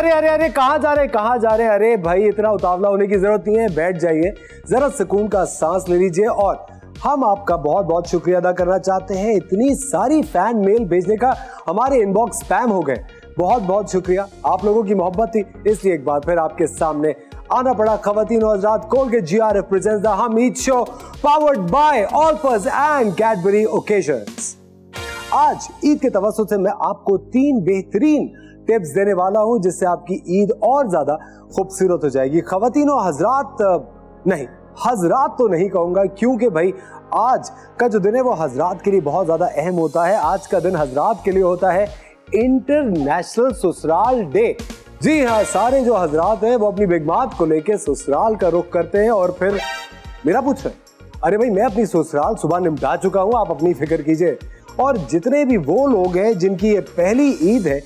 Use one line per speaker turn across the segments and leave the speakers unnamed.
अरे अरे अरे कहाँ जा रहे? अरे भाई इतना उतावला होने की जरूरत नहीं है, बैठ जाइए, जरा सुकून का सांस ले लीजिए। और हम आपका बहुत बहुत शुक्रिया अदा करना चाहते हैं, इतनी सारी फैन मेल भेजने का हमारे इनबॉक्स स्पैम हो गए। बहुत बहुत शुक्रिया, आप लोगों की मोहब्बत थी इसलिए एक बार फिर आपके सामने आना पड़ा। खवातीन और हज़रात, Colgate GRF presents the Hum Eid show powered by Olpers and Cadbury occasions. आज ईद के तवज्जुह से मैं आपको 3 बेहतरीन टिप्स देने वाला हूं जिससे आपकी ईद और ज्यादा खूबसूरत हो जाएगी। खवातीन और हजरात, नहीं हजरात तो नहीं कहूंगा, क्योंकि भाई आज का जो दिन है वो हजरात के लिए बहुत ज्यादा अहम होता है। आज का दिन हजरात के लिए होता है इंटरनेशनल ससुराल डे। जी हाँ, सारे जो हजरात हैं वो अपनी बेगमात को लेके ससुराल का रुख करते हैं और फिर मेरा पूछ रहे हैं, अरे भाई मैं अपनी ससुराल सुबह निपटा चुका हूँ, आप अपनी फिक्र कीजिए। और जितने भी वो लोग हैं जिनकी ये पहली ईद है,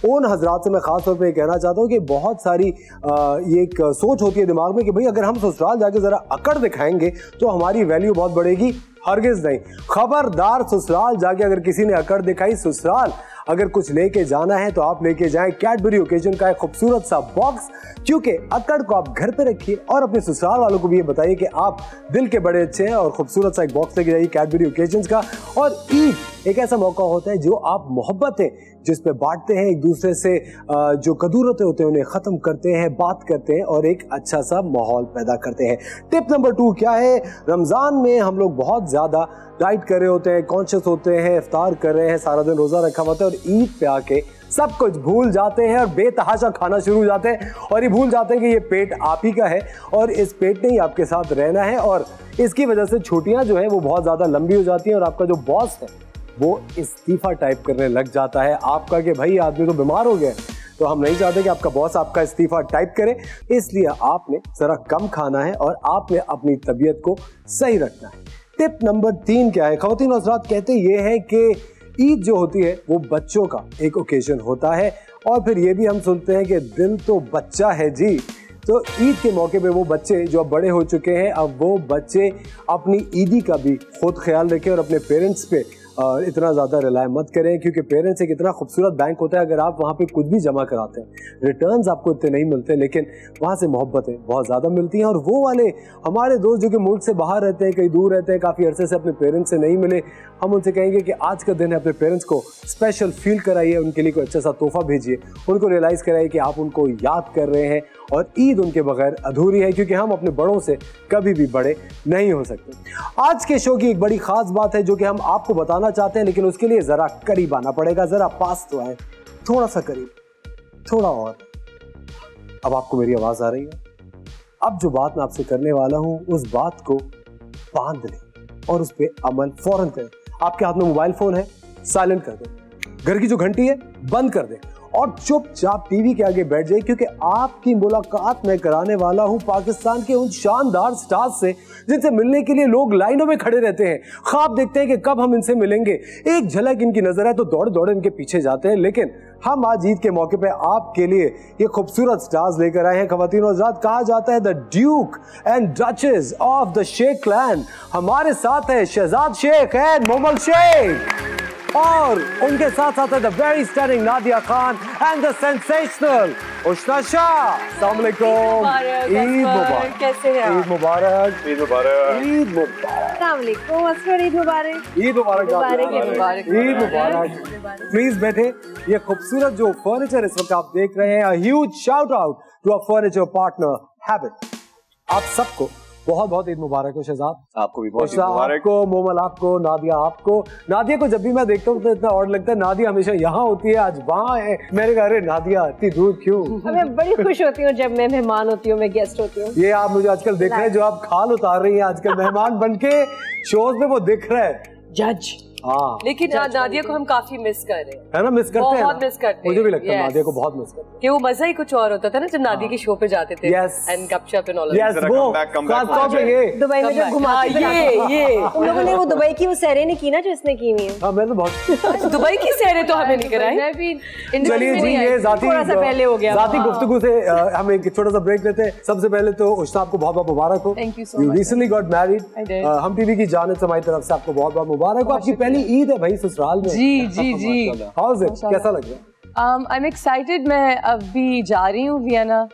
उन हजरात से मैं खास तौर पे कहना चाहता हूँ कि बहुत सारी ये एक सोच होती है दिमाग में कि भाई अगर हम ससुराल जाके जरा अकड़ दिखाएंगे तो हमारी वैल्यू बहुत बढ़ेगी। हरगिज नहीं, खबरदार, ससुराल जाके अगर किसी ने अकड़ दिखाई, ससुराल अगर कुछ लेके जाना है तो आप लेके जाएं कैडबरी ओकेजन का एक खूबसूरत सा बॉक्स, क्योंकि अकड़ को आप घर पे रखिए और अपने ससुराल वालों को भी ये बताइए कि आप दिल के बड़े अच्छे हैं और खूबसूरत सा एक बॉक्स लेके जाइए कैडबरी ओकेजन का। और ईद एक ऐसा मौका होता है जो आप मोहब्बतें जिस पे बांटते हैं, एक दूसरे से जो कदूरतें होते हैं उन्हें खत्म करते हैं, बात करते हैं और एक अच्छा सा माहौल पैदा करते हैं। टिप नंबर 2 क्या है? रमजान में हम लोग बहुत ज्यादा डाइट कर रहे होते हैं, कॉन्शियस होते हैं, इफ्तार कर रहे हैं, सारा दिन रोजा रखा हुआ होता है और ईद पे आके सब कुछ भूल जाते हैं और बेतहाशा खाना शुरू हो जाते हैं और ये भूल जाते हैं कि ये पेट आप ही का है और इस पेट ने ही आपके साथ रहना है। और इसकी वजह से छुट्टियां जो है वो बहुत ज्यादा लंबी हो जाती हैं और आपका जो बॉस है वो इस्तीफा टाइप करने लग जाता है आपका कि भाई आदमी तो बीमार हो गया। तो हम नहीं चाहते कि आपका बॉस आपका इस्तीफा टाइप करे, इसलिए आपने जरा कम खाना है और आपने अपनी तबीयत को सही रखना है। टिप नंबर 3 क्या है? खवातीन और हज़रात कहते ये हैं कि ईद जो होती है वो बच्चों का एक ओकेजन होता है और फिर ये भी हम सुनते हैं कि दिल तो बच्चा है जी। तो ईद के मौके पे वो बच्चे जो अब बड़े हो चुके हैं, अब वो बच्चे अपनी ईदी का भी खुद ख्याल रखें और अपने पेरेंट्स पे इतना ज़्यादा रिलाय मत करें, क्योंकि पेरेंट्स एक इतना खूबसूरत बैंक होता है। अगर आप वहाँ पे कुछ भी जमा कराते हैं, रिटर्न्स आपको इतने नहीं मिलते, लेकिन वहाँ से मोहब्बतें बहुत ज़्यादा मिलती हैं। और वो वाले हमारे दोस्त जो कि मुल्क से बाहर रहते हैं, कहीं दूर रहते हैं, काफ़ी अरसे से अपने पेरेंट्स से नहीं मिले, हम उनसे कहेंगे कि आज का दिन है, अपने पेरेंट्स को स्पेशल फील कराइए, उनके लिए कोई अच्छा सा तोहफा भेजिए, उनको रियलाइज़ कराइए कि आप उनको याद कर रहे हैं और ईद उनके बगैर अधूरी है, क्योंकि हम अपने बड़ों से कभी भी बड़े नहीं हो सकते। आज के शो की एक बड़ी खास बात है जो कि हम आपको बताना चाहते हैं, लेकिन उसके लिए जरा करीब आना पड़ेगा। जरा पास तो आए, थोड़ा सा करीब, थोड़ा और। अब आपको मेरी आवाज आ रही है? अब जो बात मैं आपसे करने वाला हूं उस बात को बांध लें और उस पर अमल फौरन करें। आपके हाथ में मोबाइल फोन है, साइलेंट कर दें, घर की जो घंटी है बंद कर दें और चुपचाप टीवी के आगे बैठ जाइए, क्योंकि आपकी मुलाकात मैं कराने वाला हूं पाकिस्तान के उन शानदार स्टार्स से जिनसे मिलने के लिए लोग लाइनों में खड़े रहते हैं, ख्वाब देखते हैं कि कब हम इनसे मिलेंगे, एक झलक इनकी नजर है तो दौड़ दौड़ इनके पीछे जाते हैं। लेकिन हम आज ईद के मौके पे आपके लिए ये खूबसूरत स्टार्स लेकर आए हैं। खवातीन और हज़रात, कहा जाता है the duke and duchess of the Sheikh clan. हमारे साथ है शहजाद शेख एंड मोमल शेख और उनके साथ साथ है the very stunning Nadia Khan and the sensational Ushna Shah. अस्सलाम वालेकुम, ईद मुबारक।
कैसे हैं आप?
ईद मुबारक,
ईद मुबारक,
ईद मुबारक,
अस्सलाम वालेकुम, अस्सर ईद मुबारक,
ईद मुबारक,
मुबारक,
ईद मुबारक। प्लीज बैठे। ये खूबसूरत जो फर्नीचर इस वक्त आप देख रहे हैं, a huge shout out to a furniture partner habit. आप सबको बहुत बहुत ईद मुबारक हो शहजाद।
आपको भी बहुत ईद मुबारक।
आपको, मोमल आपको, नादिया आपको। नादिया को जब भी मैं देखता हूँ तो इतना और लगता है, नादिया हमेशा यहाँ होती है, आज वहाँ है। मेरे घर है नादिया, इतनी दूर क्यों?
मैं बड़ी खुश होती हूँ जब मैं मेहमान होती हूँ, मैं गेस्ट होती हूँ।
ये आप मुझे आजकल देख रहे हैं, जो आप खाल उतार रही हैं आजकल मेहमान बन के शोज में, वो दिख रहा है
जज।
हाँ,
लेकिन नादिया को हम काफी मिस कर रहे हैं,
है ना? मिस करते हैं,
बहुत मिस करते हैं।
मुझे भी लगता है नादिया को बहुत मिस करते हैं।
कि वो मजा ही कुछ और होता था ना जब नादिया के शो पे जाते थे एंड गपशप एंड ऑल।
यस, वो खास तौर पे ये
दुबई में जो घुमाते
ये
उन लोगों ने वो दुबई की वो सैरें नहीं की ना जो इसने की हुई है।
हाँ, मैं तो बहुत
दुबई की सैरें तो हमें नहीं कराई।
मैं भी
चलिए जी, ये जाती
थोड़ा सा पहले हो गया।
जाती गुफ्तगू से हम एक छोटा सा ब्रेक लेते हैं। सबसे पहले तो उष्ना, आपको बहुत बहुत मुबारक हो।
Thank you so much.
Recently got married. हम टीवी की जानिब से हमारी तरफ से आपको बहुत बहुत मुबारक हो। आपकी पहली ईद है भाई ससुराल में।
जी जी जी।
How is it? कैसा लग रहा है?
I'm excited. मैं अभी जा रही हूँ वियना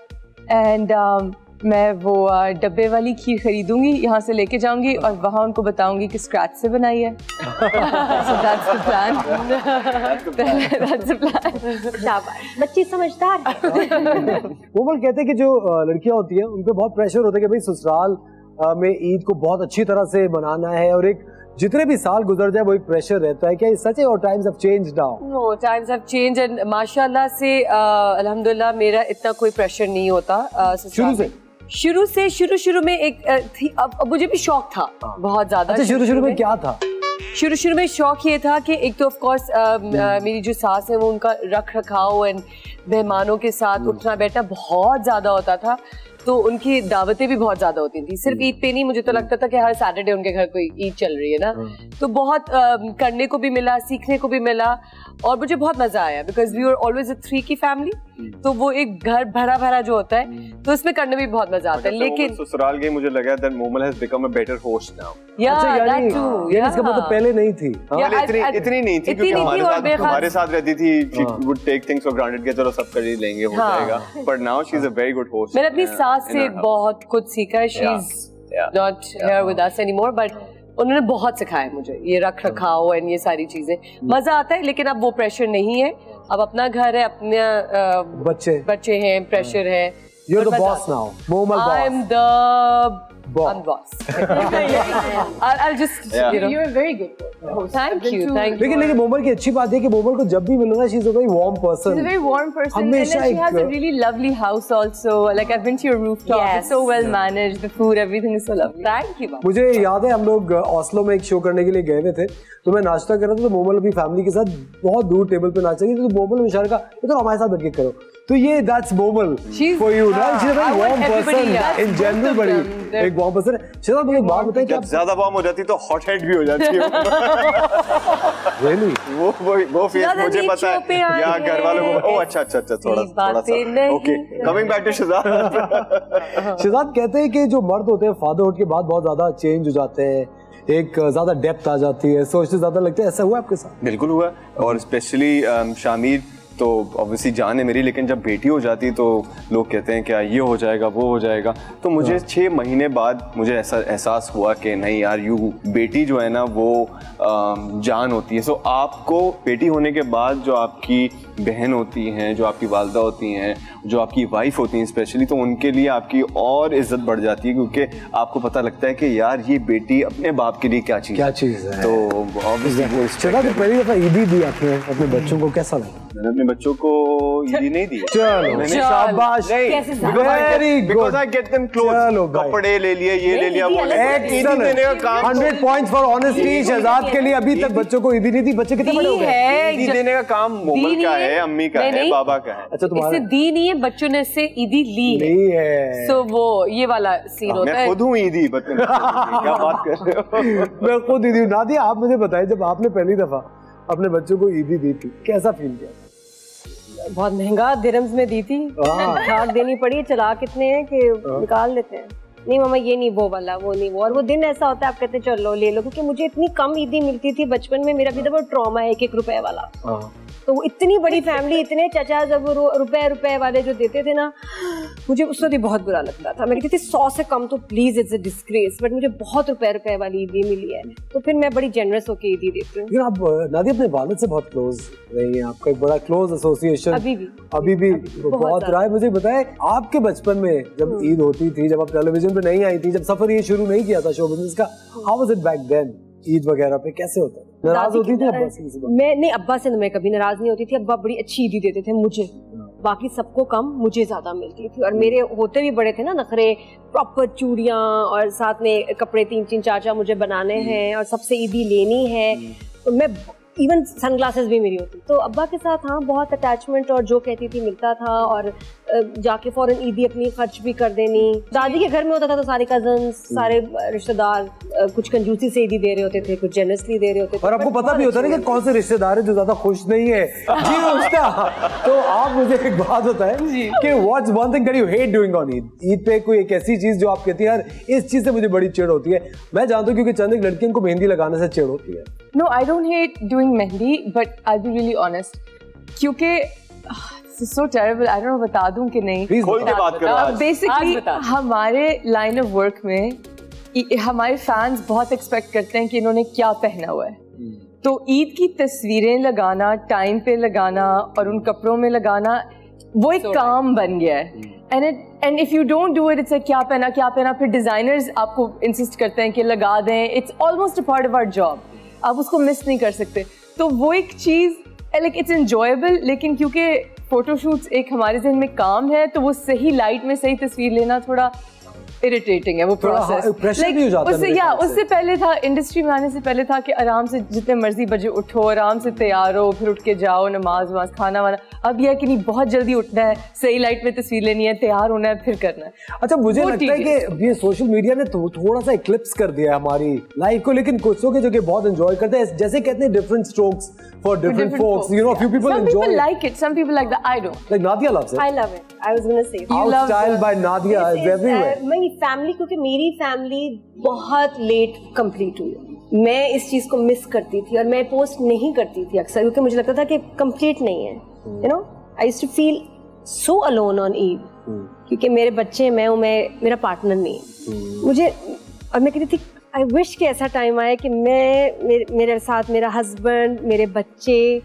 एंड मैं वो डब्बे वाली खीर खरीदूंगी, यहाँ से लेके जाऊंगी और वहाँ उनको बताऊंगी कि स्क्रैच से बनाई है। So that's the plan. That's the plan.
शाबाश, बच्ची समझदार है।
वो बोल कहते हैं कि जो लड़कियां होती हैं उन पे बहुत प्रेशर होता है कि भाई ससुराल में ईद को बहुत अच्छी तरह से मनाना है और एक जितने भी साल गुजर जाए वो एक प्रेशर रहता है। क्या ये सच है और times have changed now?
No, times have changed and माशाल्लाह से अल्हम्दुलिल्लाह मेरा इतना कोई प्रेशर नहीं होता। शुरू में एक थी, अब मुझे भी शौक था बहुत ज्यादा।
अच्छा, शुरू में क्या था?
शुरू में शौक ये था कि एक तो ऑफ कोर्स मेरी जो सास है वो उनका रख रखाव एंड मेहमानों के साथ उठना बैठना बहुत ज्यादा होता था, तो उनकी दावतें भी बहुत ज्यादा होती थी। सिर्फ ईद पे नहीं, मुझे तो लगता था कि हर सैटरडे उनके घर कोई ईद चल रही है ना, तो बहुत करने को भी मिला, सीखने को भी मिला और मुझे बहुत मजा आया because we were always a 3 की फैमिली, तो वो एक घर भरा भरा जो होता है तो इसमें करने में भी बहुत मजा आता है। लेकिन
ससुराल गई मुझे लगा that Momal has become a better host now.
यानी इसका मतलब पहले नहीं थी।
इतनी नहीं थी क्योंकि हमारे साथ रहती थी, she would take things for granted कि चलो सब कर ही लेंगे, हो जाएगा, but now she is a very good host.
मैंने अपनी सास से बहुत कुछ सीखा है। She is not here with us anymore, but उन्होंने बहुत सिखाया मुझे ये रख रखाव एंड ये सारी चीजें। मजा आता है लेकिन अब वो प्रेशर नहीं है, अब अपना घर है, अपने बच्चे हैं, प्रेशर है।
You're the boss now. Momal boss.
I'm the boss. I'll just, you know.
You're a very good host.
Thank you.
लेकिन मोमल की अच्छी बात है कि मोमल को जब भी मिलूंगा she's a very warm person.
She's a very warm person. And then she has a really lovely house also. Like I've been to your rooftop.
Yes.
It's so well managed. The food, everything is so lovely.
Thank you.
मुझे याद है हम लोग Oslo में एक show करने के लिए गए हुए थे, तो मैं नाश्ता कर रहा था तो मोमल अपनी फैमिली के साथ बहुत दूर टेबल पे नाच रही थी, तो मोमल ने इशारा कहा इधर हमारे साथ बैठ के करो, तो ये that's Momal for you, right? She's a very warm person in general, बड़ी एक warm person। शिजात मुझे एक बात बताइए कि
जब ज्यादा वार्म हो जाती तो हॉट हेड भी हो जाती है।
Really?
वो फेस मुझे पता है, या घर वालों को ओह अच्छा थोड़ा सा ओके। कमिंग बैक टू शिजात।
शिजात कहते हैं कि जो मर्द होते हैं फादरहुड के बाद बहुत ज्यादा चेंज हो जाते हैं, एक ज्यादा डेप्थ आ जाती है, सोचते ज्यादा लगता है। ऐसा हुआ आपके साथ?
बिल्कुल हुआ, और स्पेशली शामिर तो ऑब्वियसली जान है मेरी, लेकिन जब बेटी हो जाती तो लोग कहते हैं क्या ये हो जाएगा वो हो जाएगा, तो मुझे 6 महीने बाद मुझे ऐसा एहसास हुआ कि नहीं यार, बेटी जो है ना वो जान होती है। सो आपको बेटी होने के बाद जो आपकी बहन होती हैं, जो आपकी वालदा होती हैं, जो आपकी वाइफ होती हैं स्पेशली, तो उनके लिए आपकी और इज्जत बढ़ जाती है क्योंकि आपको पता लगता है कि यार ये बेटी अपने बाप के लिए क्या चीज़ है। तो ऑब्वियसली
चला तो पहली दफा ईदी दी आपने अपने बच्चों को, कैसा लगा?
मैंने अपने बच्चों को ईदी नहीं दी।
चलो शाबाश, very good,
because I get them clothes, कपड़े ले लिए, ये ले लिया, वो ले लिया। देने का काम
100 पॉइंट्स फॉर ऑनेस्टी। शहजाद के लिए अभी तक बच्चों को ईदी नहीं दी। बच्चे कितने बड़े हो गए?
ईदी देने का काम मोमल का है, अम्मी का है, बाबा का है।
अच्छा, तुम्हारा
इससे दी नहीं है, बच्चों ने इससे ईदी ली है। सो वो ये वाला सीन होता है।
मैं खुद हूँ ईदी, क्या बात कर रहे हो?
मैं खुद ईदी हूँ। नादिया, आप मुझे बताइए, जब आपने पहली दफा अपने बच्चों को ईदी दी थी, कैसा फील किया?
बहुत महंगा दिरम्स में दी थी, भाग देनी पड़ी। चला कितने हैं कि निकाल लेते हैं। नहीं मामा ये नहीं, वो वाला, वो नहीं वो। और वो दिन ऐसा होता है आप कहते चलो ले लो, क्योंकि मुझे इतनी कम ईदी मिलती थी बचपन में। मेरा भी तो ट्रॉमा है 1-1 रुपए वाला। तो इतनी बड़ी फैमिली, इतने चाचा जब रुपए वाले जो देते थे ना, मुझे उस वक्त बहुत बुरा लगता था। मैं कहती थी 100 से कम तो please, it's a disgrace. But मुझे बहुत रुपए वाली ईदी मिली है, तो फिर मैं बड़ी जेनरस होकर ईदी देती हूँ।
आप नादिया अपने वालिद से बहुत क्लोज रही हैं, आपका एक बड़ा क्लोज एसोसिएशन अभी भी बहुत रहा है। मुझे बताएं, आपके बचपन में जब ईद होती थी, जब आप टेलीविजन पे नहीं आई थी, जब सफर ये शुरू नहीं किया था शो बिजनेस का, how was it back then? Eid वगैरह पे कैसे होता है? नाराज होती थी अब्बा से?
मैं नहीं, अब्बा से मैं कभी नाराज नहीं होती थी। अब्बा बड़ी अच्छी ईदी देते थे मुझे, बाकी सबको कम, मुझे ज्यादा मिलती थी। और मेरे होते भी बड़े थे ना नखरे, प्रॉपर चूड़ियां और साथ में कपड़े 3-3 4-4 मुझे बनाने हैं और सबसे ईदी लेनी है। तो मैं इवन सनग्लासेस भी मेरी होती। तो अब्बा के साथ हाँ बहुत अटैचमेंट, और जो कहती थी मिलता था। और जाके फौरन ईदी अपनी खर्च भी कर देनी। दादी के घर में होता था तो सारे कजन्स, सारे रिश्तेदार कुछ कंजूसी से ईदी दे रहे होते थे, कुछ जेनरसली दे रहे होते थे।
और आपको पता भी होता है ना कि कौन से रिश्तेदार है जो ज्यादा खुश नहीं है जी उसका। तो आप मुझे एक बात बताएं कि what's one thing that you hate doing on Eid? Eid पे कोई एक ऐसी चीज जो आप कहती है यार इस चीज से मुझे बड़ी चिढ़ होती है। मैं जानता हूँ क्योंकि चंद एक लड़कियों को मेहंदी लगाने से चिढ़ होती है।
No, I don't hate doing mehndi, but I'll be really honest. क्योंकि so terrible. I don't know बता दूं कि नहीं.
खोल के बात करो आज.
Basically हमारे line of work में हमारे फैंस बहुत एक्सपेक्ट करते हैं कि इन्होंने क्या पहना हुआ है. तो ईद की तस्वीरें लगाना, टाइम पे लगाना और उन कपड़ों में लगाना वो एक काम बन गया है. And if you don't do it, it's क्या पहना, फिर डिजाइनर्स आपको इंसिस्ट करते हैं कि लगा दें. It's almost a part of our job. आप उसको मिस नहीं कर सकते. तो वो एक चीज लाइक इट्स एंजॉयबल, लेकिन क्योंकि फोटोशूट्स एक हमारे ज़हन में काम है, तो वो सही लाइट में सही तस्वीर लेना थोड़ा इरिटेटिंग है वो प्रोसेस. उससे पहले था, इंडस्ट्री में आने से पहले था कि आराम से जितने मर्जी बजे उठो, आराम से तैयार हो, फिर उठ के जाओ, नमाज खाना वाना. अब यह कि नहीं, बहुत जल्दी उठना है, सही लाइट में तस्वीर लेनी है, तैयार होना है, फिर करना है.
अच्छा, मुझे लगता है कि ये सोशल मीडिया ने थोड़ा सा इक्लिप्स कर दिया है हमारी लाइफ को, लेकिन कुछ लोग जो कि बहुत एंजॉय करते हैं, जैसे कहते हैं different strokes for different folks, you know, few people enjoy it.
Some people like it, some people like that. I don't.
Like Nadia loves it.
I love it. I was gonna say.
Our style by Nadia is everywhere.
मेरी family, क्योंकि मेरी family बहुत late complete हुई, मैं इस चीज को miss करती थी और मैं पोस्ट नहीं करती थी अक्सर, क्योंकि मुझे लगता था कि कंप्लीट नहीं है. You know, I used to feel so alone on Eid, क्योंकि मेरे बच्चे, मैं मेरा पार्टनर नहीं. मुझे, और मैं कहती थी आई विश कि ऐसा टाइम आए कि मेरे साथ मेरा हस्बैंड, मेरे बच्चे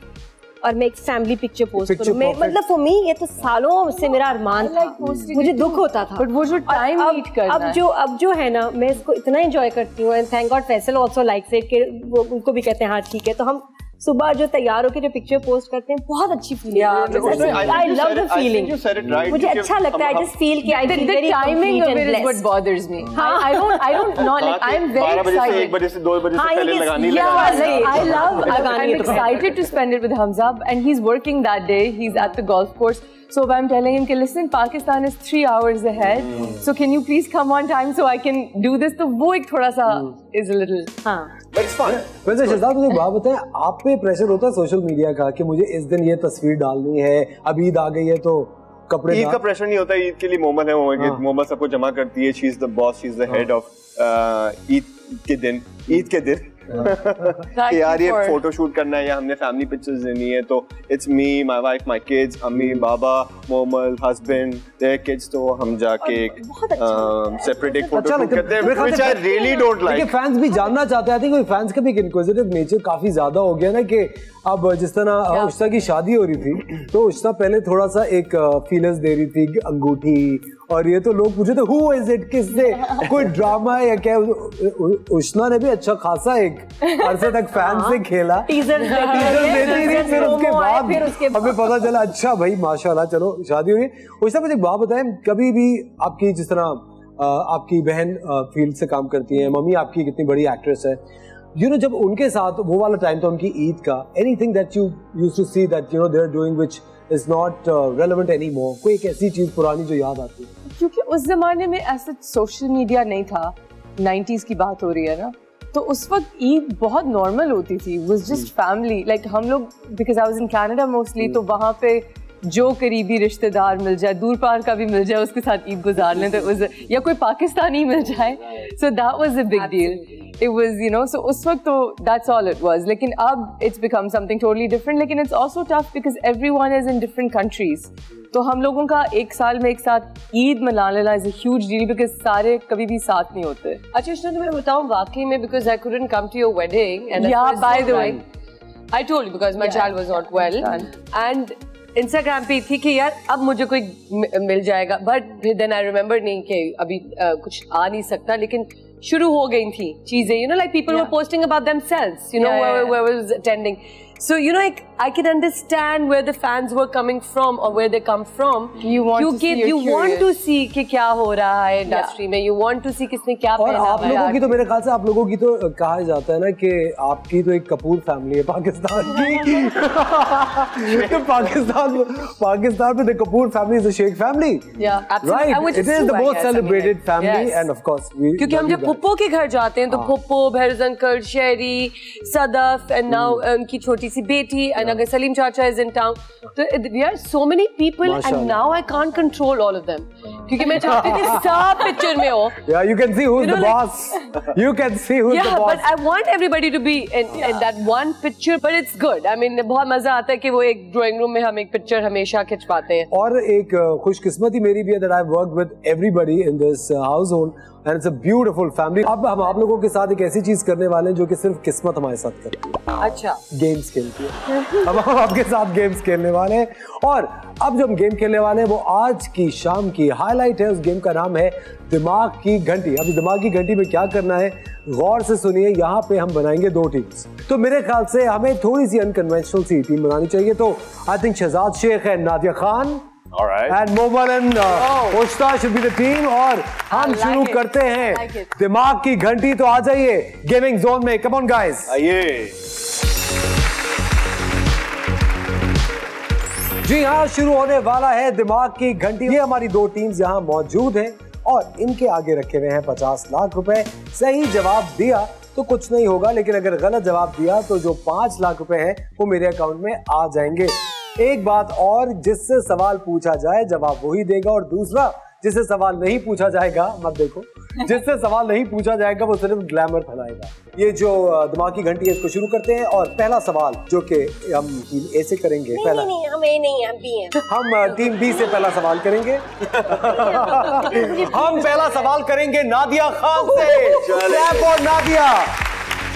और मैं एक फैमिली पिक्चर पोस्ट करूं. मतलब फॉर मी ये तो सालों से मेरा अरमान था. मुझे दुख होता था,
बट वो जो टाइम नीड करना
अब जो है ना, मैं इसको इतना एंजॉय करती हूँ. And thank God Faisal also likes it, कि वो उनको भी कहते हैं हाँ ठीक है. तो हम सुबह जो तैयार होकर जो पिक्चर पोस्ट करते हैं, बहुत अच्छी फीलिंग है. I love the feeling. मुझे अच्छा लगता है. आई जस्ट फील कि I feel very
timing of it is what bothers me. I don't know, like I am very excited.
1 बजे से 2 बजे से पहले लगानी
I love I'm excited to spend it with Hamza, and he's working that day. He's at the golf course. So I'm telling him, listen, Pakistan is 3 hours ahead. So can you please come on time so I can do this? तो वो एक थोड़ा सा is a little. हाँ.
It's fun.
वैसे शहजाद, मुझे बात बताएं, आप पे प्रेशर होता है सोशल मीडिया का कि मुझे इस दिन ये तस्वीर डालनी है, अब ईद आ गई है तो कपड़े.
ईद का प्रेशर नहीं होता. ईद के लिए मोमन है, मोमन सबको जमा करती है. She is the boss, she is the head of Eid के दिन. यार ये फोटो शूट करना है या हमने फैमिली पिक्चर्स लेनी है, तो it's me, my wife, my kids, अम्मी, बाबा, मोमल, हस्बैंड, देयर किड्स. तो हम जाके सेपरेट एक फोटो शूट करते हैं, which I really don't like.
Fans भी जानना चाहते हैं. आई थिंक फैंस का भी इनक्विजिटिव नेचर काफी ज्यादा हो गया ना, कि अब जिस तरह उष्ता की शादी हो रही थी, तो उष्ता पहले थोड़ा सा एक फीलर्स दे रही थी, अंगूठी, और ये तो लोग पूछे थे हु इज इट, किससे, कोई ड्रामा है या क्या. उष्णा ने भी अच्छा खासा एक अरसे तक फैन से खेला, टीजर देती रही. फिर उसके बाद हमें पता चला अच्छा भाई माशाल्लाह, चलो शादी हुई. उष्णा, मुझे एक बात बताएं, कभी भी आपकी जिस तरह आपकी बहन फील्ड से काम करती है, मम्मी आपकी कितनी बड़ी एक्ट्रेस है, यू नो, जब उनके साथ वो वाला टाइम था उनकी ईद का, anything that you used to see that you know they are doing which is not relevant anymore, कोई एक ऐसी चीज पुरानी जो याद आती है?
क्योंकि उस जमाने में ऐसा सोशल मीडिया नहीं था. 90s की बात हो रही है ना, तो उस वक्त ईद बहुत नॉर्मल होती थी. was just family, like हम लोग, because I was in Canada mostly, तो वहाँ पे जो करीबी रिश्तेदार मिल जाए, दूर पार का भी मिल जाए, उसके साथ ईद गुजार लें, तो या कोई पाकिस्तानी मिल जाए, so that was a big deal. It was, you know, so उस वक्त तो that's all it was. लेकिन अब it's become something totally different. लेकिन it's also tough because everyone is in different countries. तो हम लोगों का एक साल में एक साथ ईद मना लेना is a huge deal because सारे कभी भी साथ नहीं होते.
अच्छा इश्ना, तुम्हें बताऊं वाकई में, because I couldn't come to your wedding, and
yeah, by the way,
I told you because my child was not well, and Instagram पे थी कि यार अब मुझे कोई मिल जाएगा, but then I remember नहीं कि अभी कुछ आ नहीं सकता, लेकिन शुरू हो गई थी चीजें, you know, like people were posting about themselves, you know, whoever was attending. So, you know, I can understand where the fans were coming from or where they come from.
You want to
see कि क्या हो रहा है industry में. You want to see किसने क्या पहना है.
और आप लोगों की तो, मेरे ख्याल से आप लोगों की तो कहा जाता है ना कि आपकी तो एक कपूर फैमिली है पाकिस्तान की. तो पाकिस्तान में the Kapoor family is a Sheikh family.
Yeah, absolutely.
Right. It is the most celebrated family, and of course
क्योंकि हम जब पुप्पो के घर जाते हैं तो पुप्पो, भैरज uncle, Sheri, Sadaf, and now उनकी छोटी छोटी सी बेटी, and अगर सलीम चाचा is in town, तो we are so many people and now I can't control all of them. क्योंकि मैं चाहती थी सब पिक्चर में हो.
Yeah, you can see who's the boss. You can see who's the boss.
But I want everybody to be in that one picture. But it's good. I mean, बहुत मजा आता है कि वो एक ड्राइंग रूम में हम एक पिक्चर हमेशा खिंचवाते हैं.
और एक खुशकिस्मती मेरी भी है that I've worked with everybody in this household. And it's a beautiful family. अब हम आप लोगों के साथ एक ऐसी चीज करने वाले हैं जो कि सिर्फ किस्मत हमारे साथ करती है.
अच्छा.
गेम्स खेलती है. अब हम आपके साथ गेम्स खेलने वाले हैं और अब जो हम गेम खेलने वाले हैं वो आज की शाम की हाईलाइट है. उस गेम का नाम है दिमाग की घंटी. अब दिमाग की घंटी में क्या करना है गौर से सुनिए. यहाँ पे हम बनाएंगे 2 टीम्स. तो मेरे ख्याल से हमें थोड़ी सी अनकन्वेंशनल सी टीम बनानी चाहिए. तो आई थिंक शहजाद शेख है, Nadia Khan and Moman and Ushta should be the team. और हम शुरू करते हैं दिमाग की घंटी. तो आ जाइए गेमिंग जोन में. कम ऑन गाइस,
आइए.
जी हाँ, शुरू होने वाला है दिमाग की घंटी. ये हमारी 2 टीम्स यहाँ मौजूद हैं और इनके आगे रखे हुए हैं 50 लाख रुपए. सही जवाब दिया तो कुछ नहीं होगा, लेकिन अगर गलत जवाब दिया तो जो 5 लाख रुपए हैं वो मेरे अकाउंट में आ जाएंगे. एक बात और, जिससे सवाल पूछा जाए जवाब वही देगा. और दूसरा, जिससे सवाल नहीं पूछा जाएगा, मत देखो, जिससे सवाल नहीं पूछा जाएगा वो सिर्फ ग्लैमर फैलाएगा. ये जो दिमाग की घंटी है इसको शुरू करते हैं. और पहला सवाल जो कि हम टीम ए से करेंगे. पहला
नहीं, हम ए नहीं, हम बी हैं.
हम टीम बी से पहला सवाल करेंगे. हम पहला सवाल करेंगे नादिया खान से. और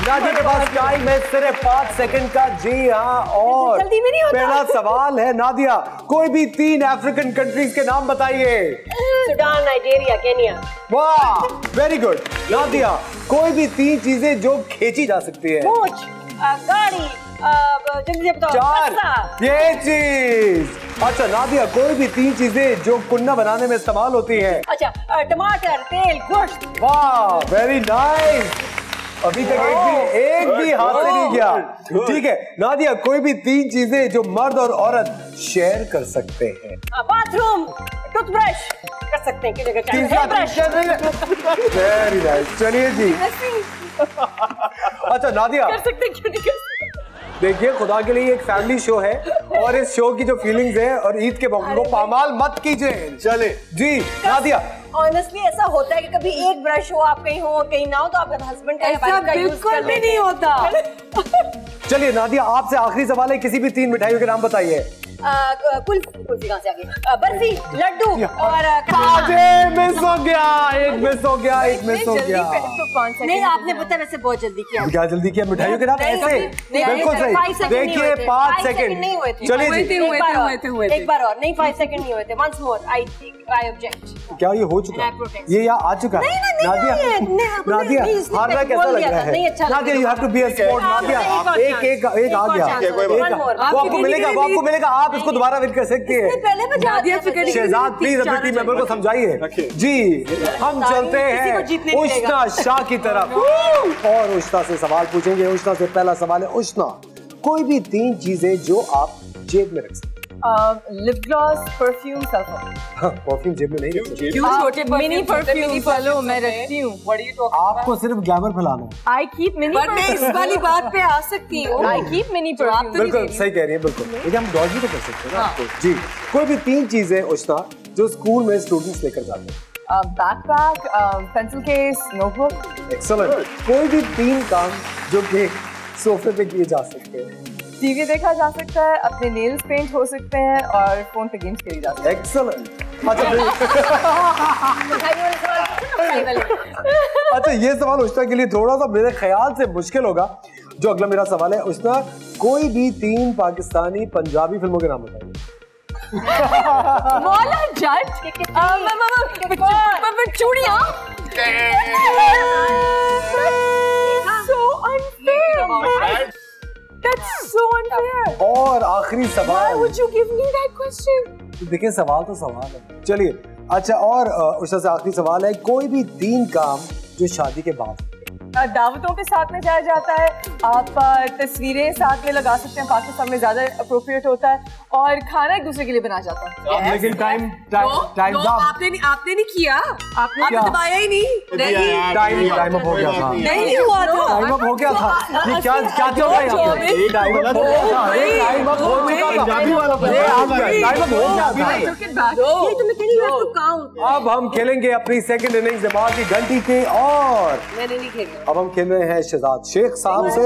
नादिया के पास टाइम है सिर्फ 5 सेकंड का. जी हाँ, और
जल्दी में नहीं होता.
पहला सवाल है नादिया, कोई भी 3 अफ्रीकन कंट्रीज के नाम बताइए.
Sudan, Nigeria, Kenya.
वाह, वेरी गुड. नादिया, कोई भी 3 चीजें जो खींची जा सकती है.
मूंछ, गाड़ी, जल्दी से बताओ.
4 ये चीज. अच्छा नादिया, कोई भी 3 चीजें जो कुन्ना बनाने में इस्तेमाल होती है.
अच्छा, टमाटर, तेल, गोश्त.
वाह, वेरी नाइस. अभी तक एक भी हाथ से नहीं गया. ठीक है नादिया, कोई भी 3 चीजें जो मर्द और औरत शेयर कर सकते हैं.
बाथरूम, टूथब्रश कर सकते हैं. किसी
तीसरा वेरी नाइस. चलिए जी. अच्छा नादिया,
कर सकते हैं, क्यों नहीं कर सकते.
देखिए, खुदा के लिए एक फैमिली शो है और इस शो की जो फीलिंग्स है और ईद के मौके को पामाल मत कीजिए. चले जी नादिया.
ऑनेस्टली ऐसा होता है कि कभी एक ब्रश हो, आप कहीं हो कहीं ना हो, तो आपके हस्बैंड का
ऐसा बिल्कुल भी नहीं होता.
चलिए नादिया, आपसे आखिरी सवाल है. किसी भी 3 मिठाइयों के नाम बताइए.
कुल्फी कहाँ से आ गई? बर्फी, लड्डू और
मिस हो गया. एक मिस हो गया.
नहीं, आपने पता वैसे बहुत जल्दी किया.
क्या जल्दी किया? मिठाइयों के नाम ऐसे बिल्कुल सही. देखिए 5 सेकंड
नहीं हुए थे.
चलिए जी,
एक बार और नहीं, 5 सेकंड नहीं हुए थे. Once more I object.
क्या ये हो चुका? ये यहाँ आ चुका है. नादिया, हारना कैसा लग रहा है? Nadia, you have to be a sport. Nadia, एक आ गया. वो आपको मिलेगा. आप इसको दोबारा विन कर सकते हैं. शहजाद प्लीज अपनी टीम मेंबर को समझाइए. जी, हम चलते हैं उष्णा शाह की तरफ और उष्णा से सवाल पूछेंगे. उष्णा से पहला सवाल है. उष्णा, कोई भी 3 चीजें जो आप जेब में रख सकते.
Lip gloss, perfume, cell phone.
Perfume जेब में नहीं रख सकते.
क्यों? छोटे मिनी परफ्यूम. चलो मैं रखती हूँ.
आपको सिर्फ ग्लैमर फैलाना है.
I keep mini. पर मैं इस वाली बात पे आ सकती हूँ. I keep mini perfume.
बिल्कुल सही कह रही है. बिल्कुल, लेकिन हम डॉज भी तो कर सकते हैं ना आपको. जी, कोई भी 3 चीजें उष्णा जो स्कूल में स्टूडेंट्स लेकर जाते हैं.
Backpack, pencil case, notebook.
Excellent. कोई भी 3 काम जो कि सोफे पे किए जा सकते हैं.
टीवी देखा जा सकता है, अपने नेल्स पेंट हो सकते हैं और फोन पे गेम्स खेले जा सकते हैं.
एक्सीलेंट. अच्छा, ये सवाल उष्णा के लिए थोड़ा सा मेरे ख्याल से मुश्किल होगा. जो अगला मेरा सवाल है, उष्णा, कोई भी 3 पाकिस्तानी पंजाबी फिल्मों के नाम बताइए.
मौला जट, चूड़ियाँ. So unfair. That's so unfair.
और आखिरी सवाल.
Why would you give me that question?
देखिए, सवाल तो सवाल है. चलिए, अच्छा, और उष्णा से आखिरी सवाल है. कोई भी 3 काम जो शादी के बाद.
दावतों पे साथ में जाया जाता है, आप तस्वीरें साथ में लगा सकते हैं, पाकिस्तान में ज्यादा अप्रोप्रिएट होता है, और खाना एक दूसरे के लिए बनाया जाता है।
लेकिन टाइम
आपने नहीं किया, आपने दबाया ही नहीं।
टाइम अप हो गया था।
नहीं हुआ था,
टाइम अप हो गया था। ये क्या चल रहा है यहाँ पे? टाइम अप हो गया था। टाइम अप हो चुका था। ये आ गया, टाइम अप हो गया था। अब हम खेलेंगे अपनी सेकंड इनिंग्स दिमाग की घंटी के, और
मैंने नहीं खेली।
अब हम खेल रहे हैं शहजाद शेख साहब से।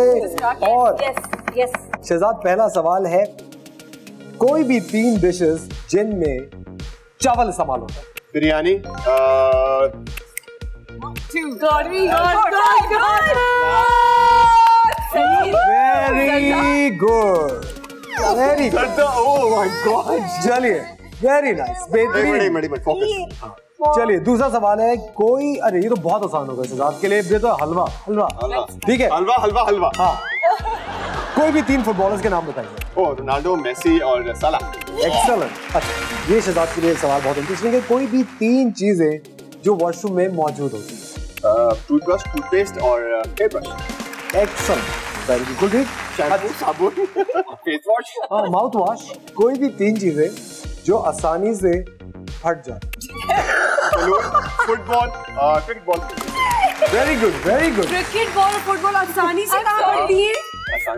और शहजाद, पहला सवाल है, कोई भी 3 डिशेस जिनमें चावल इस्तेमाल होता है।
Biryani,
very good, very good.
Oh my God,
चलिए, वेरी नाइस, बेहतरीन। चलिए, दूसरा सवाल है, कोई, अरे ये तो बहुत आसान होगा शहजाद के लिए, ये तो हलवा। ठीक है,
हलवा।
हाँ, कोई भी 3 फुटबॉलर्स के नाम बताइए।
ओह, रोनाल्डो, मेसी और साला।
एक्सेलेंट। अच्छा, ये शहजाद के लिए सवाल बहुत इंटरेस्टिंग है, कोई भी 3 चीजें जो वॉशरूम में मौजूद होती है।
टूथब्रश, टूथपेस्ट और hair brush.
Excellent, very good. ठीक,
शैम्पू, साबुन, फेस वॉश,
माउथ वॉश। कोई भी 3 चीजें जो आसानी से फट जाए।
Football, cricket ball.
Very good.
Cricket ball और फुटबॉल आसानी से फटती है,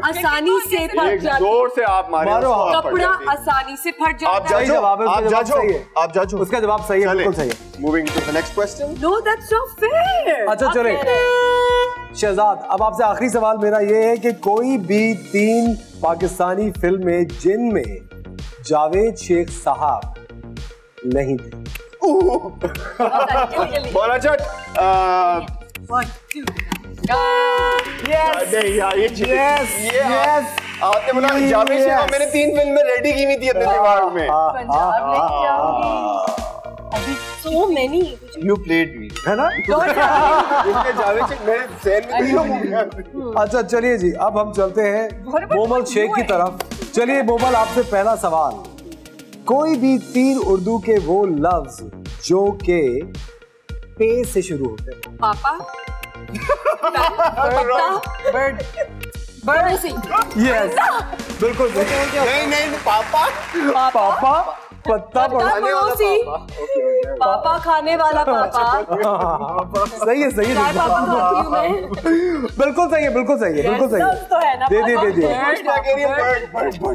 आसानी से फट जाती है।
जोर से आप मारो,
कपड़ा आसानी से फट जाता है।
आप जज हो। उसका जवाब सही है, बिल्कुल सही है।
Moving to the next question.
No, that's not fair.
अच्छा, चले शहजाद, अब आपसे आखिरी सवाल मेरा ये है कि कोई भी 3 पाकिस्तानी फिल्में जिनमें जावेद शेख साहब नहीं थे।
बॉल चट।
यस,
आपने बोला जावेद शेख, मैंने 3 फिल्में रेडी की हुई थी अपने दिमाग में।
So many.
You played me,
है ना?
इसके जावेद शेख मेरे ज़हन में।
अच्छा, चलिए जी, अब हम चलते हैं मोमल शेख की तरफ। चलिए मोमल, आपसे पहला सवाल, कोई भी 3 उर्दू के वो लफ्ज जो के पे से शुरू होते हैं।
पापा, बर्ड,
यस, बिल्कुल सही।
नहीं, पापा,
पत्ता बढ़ाने वाला
पापा खाने वाला पापा।
सही है, सही है,
पापा खाती हूँ मैं।
बिल्कुल सही है, बिल्कुल सही है, बिल्कुल सही है।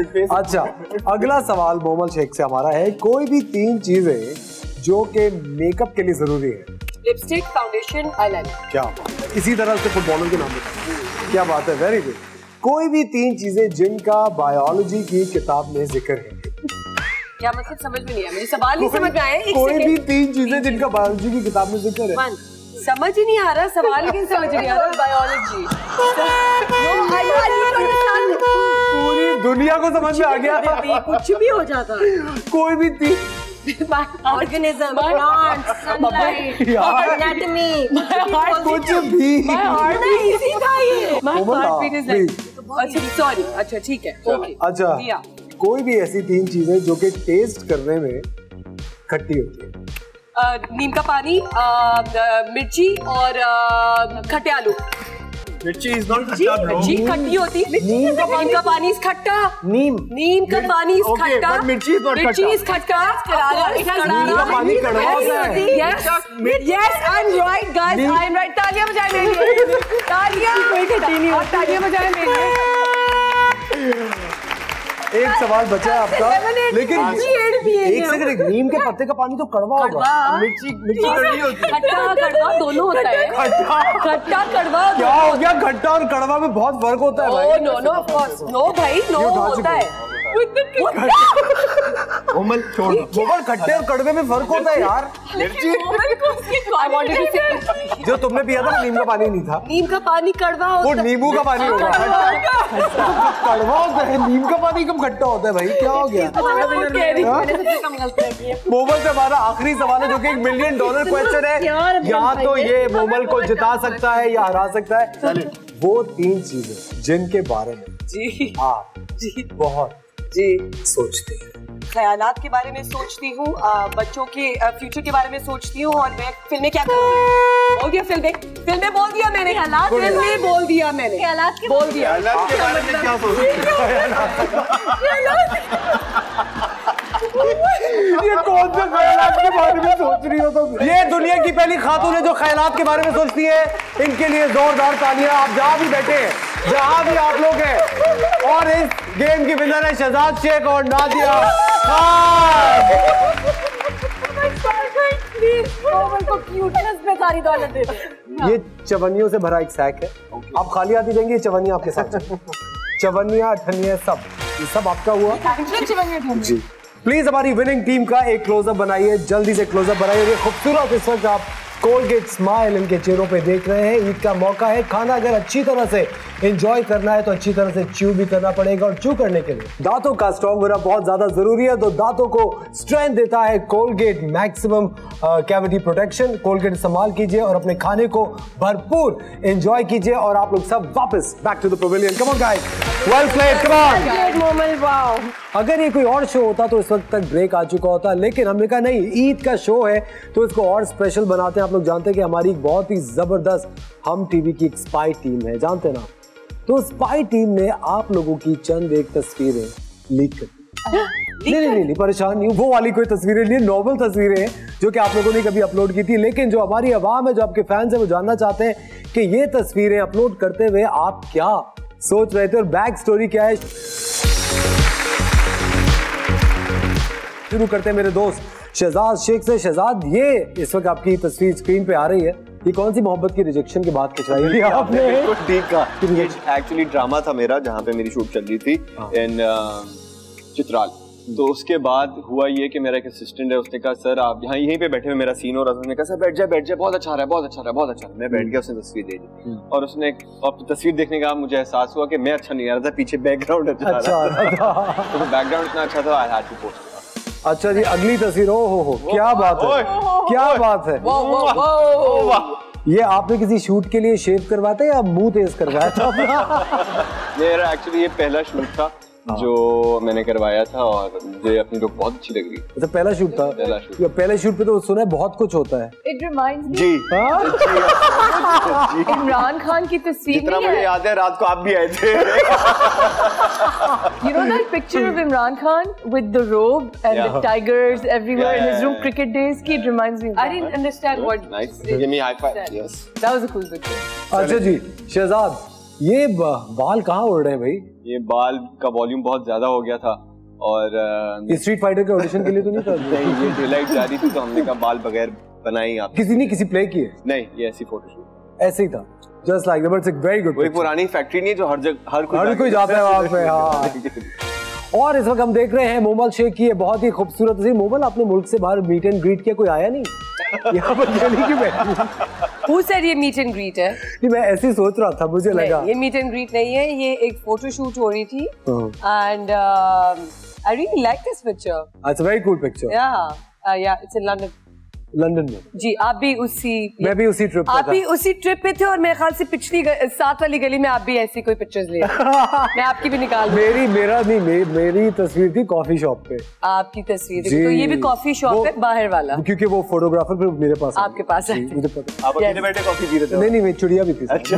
दे। अच्छा, अगला सवाल मोमल शेख से हमारा है, कोई भी 3 चीजें जो के मेकअप के लिए जरूरी है।
Lipstick, foundation, eyeliner.
क्या बात है, इसी तरह से फुटबॉलर के नाम बताइए। क्या बात है, वेरी गुड। कोई भी 3 चीजें जिनका बायोलॉजी की किताब में जिक्र है।
क्या मतलब, समझ में नहीं आया, मुझे सवाल नहीं समझ में आया।
कोई भी 3 चीजें जिनका बायोलॉजी की किताब में जिक्र है।
समझ ही नहीं आ रहा सवाल, लेकिन समझ नहीं आ रहा। बायोलॉजी,
पूरी दुनिया को समझ में आ गया।
कुछ भी हो जाता है।
कोई भी 3
ऑर्गेनिज्म, प्लांट, सनलाइट, एनाटॉमी,
कुछ भी।
इजी था ये।
सॉरी, अच्छा ठीक है, ओके।
अच्छा, कोई भी ऐसी 3 चीजें जो कि टेस्ट करने में खट्टी होती है।
नीम का पानी, मिर्ची और खट्टे आलू।
मिर्ची इज नॉट खट्टा ब्रो।
मिर्ची खट्टी होती है। नीम का पानी इज खट्टा। नीम का पानी इज खट्टा।
मिर्ची इज नॉट खट्टा।
मिर्ची इज खट्टा।
नीम का पानी कड़वा होता है।
Yes, I'm right, guys. I'm right. तालियां बजाएं मेरे लिए। तालियां बजाएं मेरे लिए।
एक सवाल बचा है आपका, लेकिन एक सेकंड, नीम के पत्ते का पानी तो कड़वा होगा।
मिर्ची कड़वी होती है।
खट्टा कड़वा दोनों होता है। खट्टा कड़वा
क्या हो गया, खट्टा और कड़वा में बहुत फर्क होता है भाई।
नो, ऑफ कोर्स, नो भाई, नो होता है।
मोमल छोड़, मोमल खट्टे और कड़वे में फर्क होता है यार। जो तुमने पिया था ना, नीम का पानी नहीं था।
नीम का पानी कड़वा होता है।
वो नींबू का पानी होगा। कड़वा होता है, नीम का पानी कब खट्टा होता है भाई, क्या हो गया? मोमल से हमारा आखिरी सवाल है, जो कि $1 मिलियन क्वेश्चन है। या तो ये मोमल को जिता सकता है या हरा सकता है। वो 3 चीजें जिनके बारे में आप बहुत सोचते हैं।
ख्यालात के बारे में सोचती हूँ, बच्चों के फ्यूचर के बारे में सोचती हूँ, और मैं फिल्में क्या करूँगी।
बोल दिया फिल्में बोल दिया मैंने, फिल्में बोल दिया मैंने, बोल दिया।
ख्यालात के बारे में क्या सोचती
ये कौन से ख्यालात के बारे में सोच रही हो तुम? ये दुनिया की पहली खातून है जो ख्यालात के बारे में सोचती है। इनके लिए जोरदार तालियां, आप जहां भी बैठे हैं, जहां भी आप लोग हैं। और इस गेम की विनर है शहजाद शेख और नादिया खान। ये चवन्नियों से भरा एक सैक है, आप खाली आती जाएंगे, चवन्नियां आपके साथ चवन्नियां ठनिया सब आपका हुआ जी। प्लीज हमारी विनिंग टीम का एक क्लोजअप बनाइए, जल्दी से क्लोजअप बनाइए। ये खूबसूरत इस वक्त आप कोलगेट स्माइल इनके चेहरों पे देख रहे हैं। ईद का मौका है, खाना अगर अच्छी तरह से एंजॉय करना है तो अच्छी तरह से च्यू भी करना पड़ेगा, और च्यू करने के लिए दांतों का स्ट्रॉन्ग होना बहुत ज्यादा जरूरी है। तो दांतों को स्ट्रेंथ देता है Colgate maximum cavity protection. Colgate इस्तेमाल कीजिए और अपने खाने को भरपूर एंजॉय कीजिए। और आप लोग सब वापस back to the pavilion. Come on guys, well played, come on. अगर ये कोई और शो होता तो इस वक्त तक ब्रेक आ चुका होता, लेकिन हमने कहा नहीं, ईद का शो है तो इसको और स्पेशल बनाते हैं। आप लोग जानते हैं कि हमारी एक बहुत ही जबरदस्त हम टीवी की एक स्पाई टीम है, जानते हैं ना। तो स्पाई टीम ने आप लोगों की चंद एक तस्वीरें लीक कर नहीं, परेशान नहीं, वो वाली कोई तस्वीरें नहीं, नॉर्मल तस्वीरें हैं जो कि आप लोगों ने कभी अपलोड की थी। लेकिन जो हमारी आवाम है, जो आपके फैंस है, वो जानना चाहते हैं कि ये तस्वीरें अपलोड करते हुए आप क्या सोच रहे थे और बैक स्टोरी क्या है। शुरू करते हैं मेरे दोस्त शहजाद शेख से। शहजाद, ये इस वक्त आपकी तस्वीर स्क्रीन पे आ रही है, ये कौन सी मोहब्बत की रिजेक्शन की बात खिंचवाई है आपने?
बिल्कुल ठीक कहा। एक्चुअली ड्रामा था मेरा जहाँ पे मेरी शूट चल रही थी इन चित्राल। तो उसके बाद हुआ ये कि मेरा एक असिस्टेंट है, उसने कहा सर आप यहाँ यहीं पे बैठे हुए, मेरा सीन हो रहा था, उसने कहा सर बैठ जाए, बहुत अच्छा रहा है, बहुत अच्छा रहा है, बहुत अच्छा। मैं बैठ गया, उसने तस्वीर दे दी और उसने तस्वीर देखने का मुझे एहसास हुआ कि मैं अच्छा नहीं आ रहा था, पीछे बैकग्राउंड अच्छा तो बैकग्राउंड इतना अच्छा था, आई हैड टू पोस्ट।
अच्छा जी, अगली तस्वीर, हो क्या बात है, क्या बात है। ये आपने किसी शूट के लिए शेव करवाया था या मुंह तेज करवाया था अपना?
मेरा एक्चुअली ये पहला शूट था जो मैंने करवाया था और मुझे अपनी लुक बहुत अच्छी लग रही।
अच्छा, पहला शूट था। पहले शूट पे तो सुना है बहुत कुछ होता है।
It reminds me
जी
इमरान खान की तस्वीर।
जितना मुझे याद है रात को आप भी आए थे।
You know that picture of Imran Khan with the robe and the tigers everywhere in his room, cricket days? It reminds me of that.
I didn't understand what.
Nice. Give me high five. Yes.
That was a cool picture.
अच्छा जी, शहजाद, ये बाल कहाँ उड़ रहे हैं भाई?
ये बाल का वॉल्यूम बहुत ज्यादा हो गया था और
स्ट्रीट फाइटर के ऑडिशन के लिए तो नहीं था?
नहीं, ये डिलाइट जा रही थी तो हमने कहा बाल बगैर बनाई आप।
किसी प्ले किए?
नहीं, ये ऐसी फोटोशूट
ऐसे ही था, just like that. It's very good.
कोई पुरानी फैक्ट्री नहीं है जो हर जगह हर कोई
जाता है वहाँ पे। हाँ। और इस वक्त हम देख रहे हैं मोमल शेख की ये बहुत ही खूबसूरत तस्वीर। मोमल, आपने मुल्क से बाहर मीट एंड ग्रीट किया, कोई आया नहीं यहाँ पर देने की बैठी?
Who said ये मीट एंड ग्रीट है?
नहीं, मैं ऐसे ही सोच रहा था, मुझे लगा
ये मीट एंड ग्रीट नहीं है, ये एक फोटो शूट हो रही थी and I really like this picture.
It's a very cool picture.
Yeah, it's in London.
London में
जी, आप भी उसी,
मैं भी उसी ट्रिप पे था।
आप भी उसी ट्रिप पे थे और मेरे ख्याल से पिछली साथ वाली गली में आप भी ऐसी कोई पिक्चर्स ले मैं आपकी भी निकाल
मेरी तस्वीर थी कॉफी शॉप पे।
आपकी तस्वीर थी, तो ये भी कॉफी शॉप है बाहर वाला,
क्योंकि वो फोटोग्राफर फिर मेरे पास
आपके पास है।
मुझे पता।
आप अकेले बैठे कॉफी पी रहे थे?
नहीं, मैं चिड़िया भी थी। अच्छा।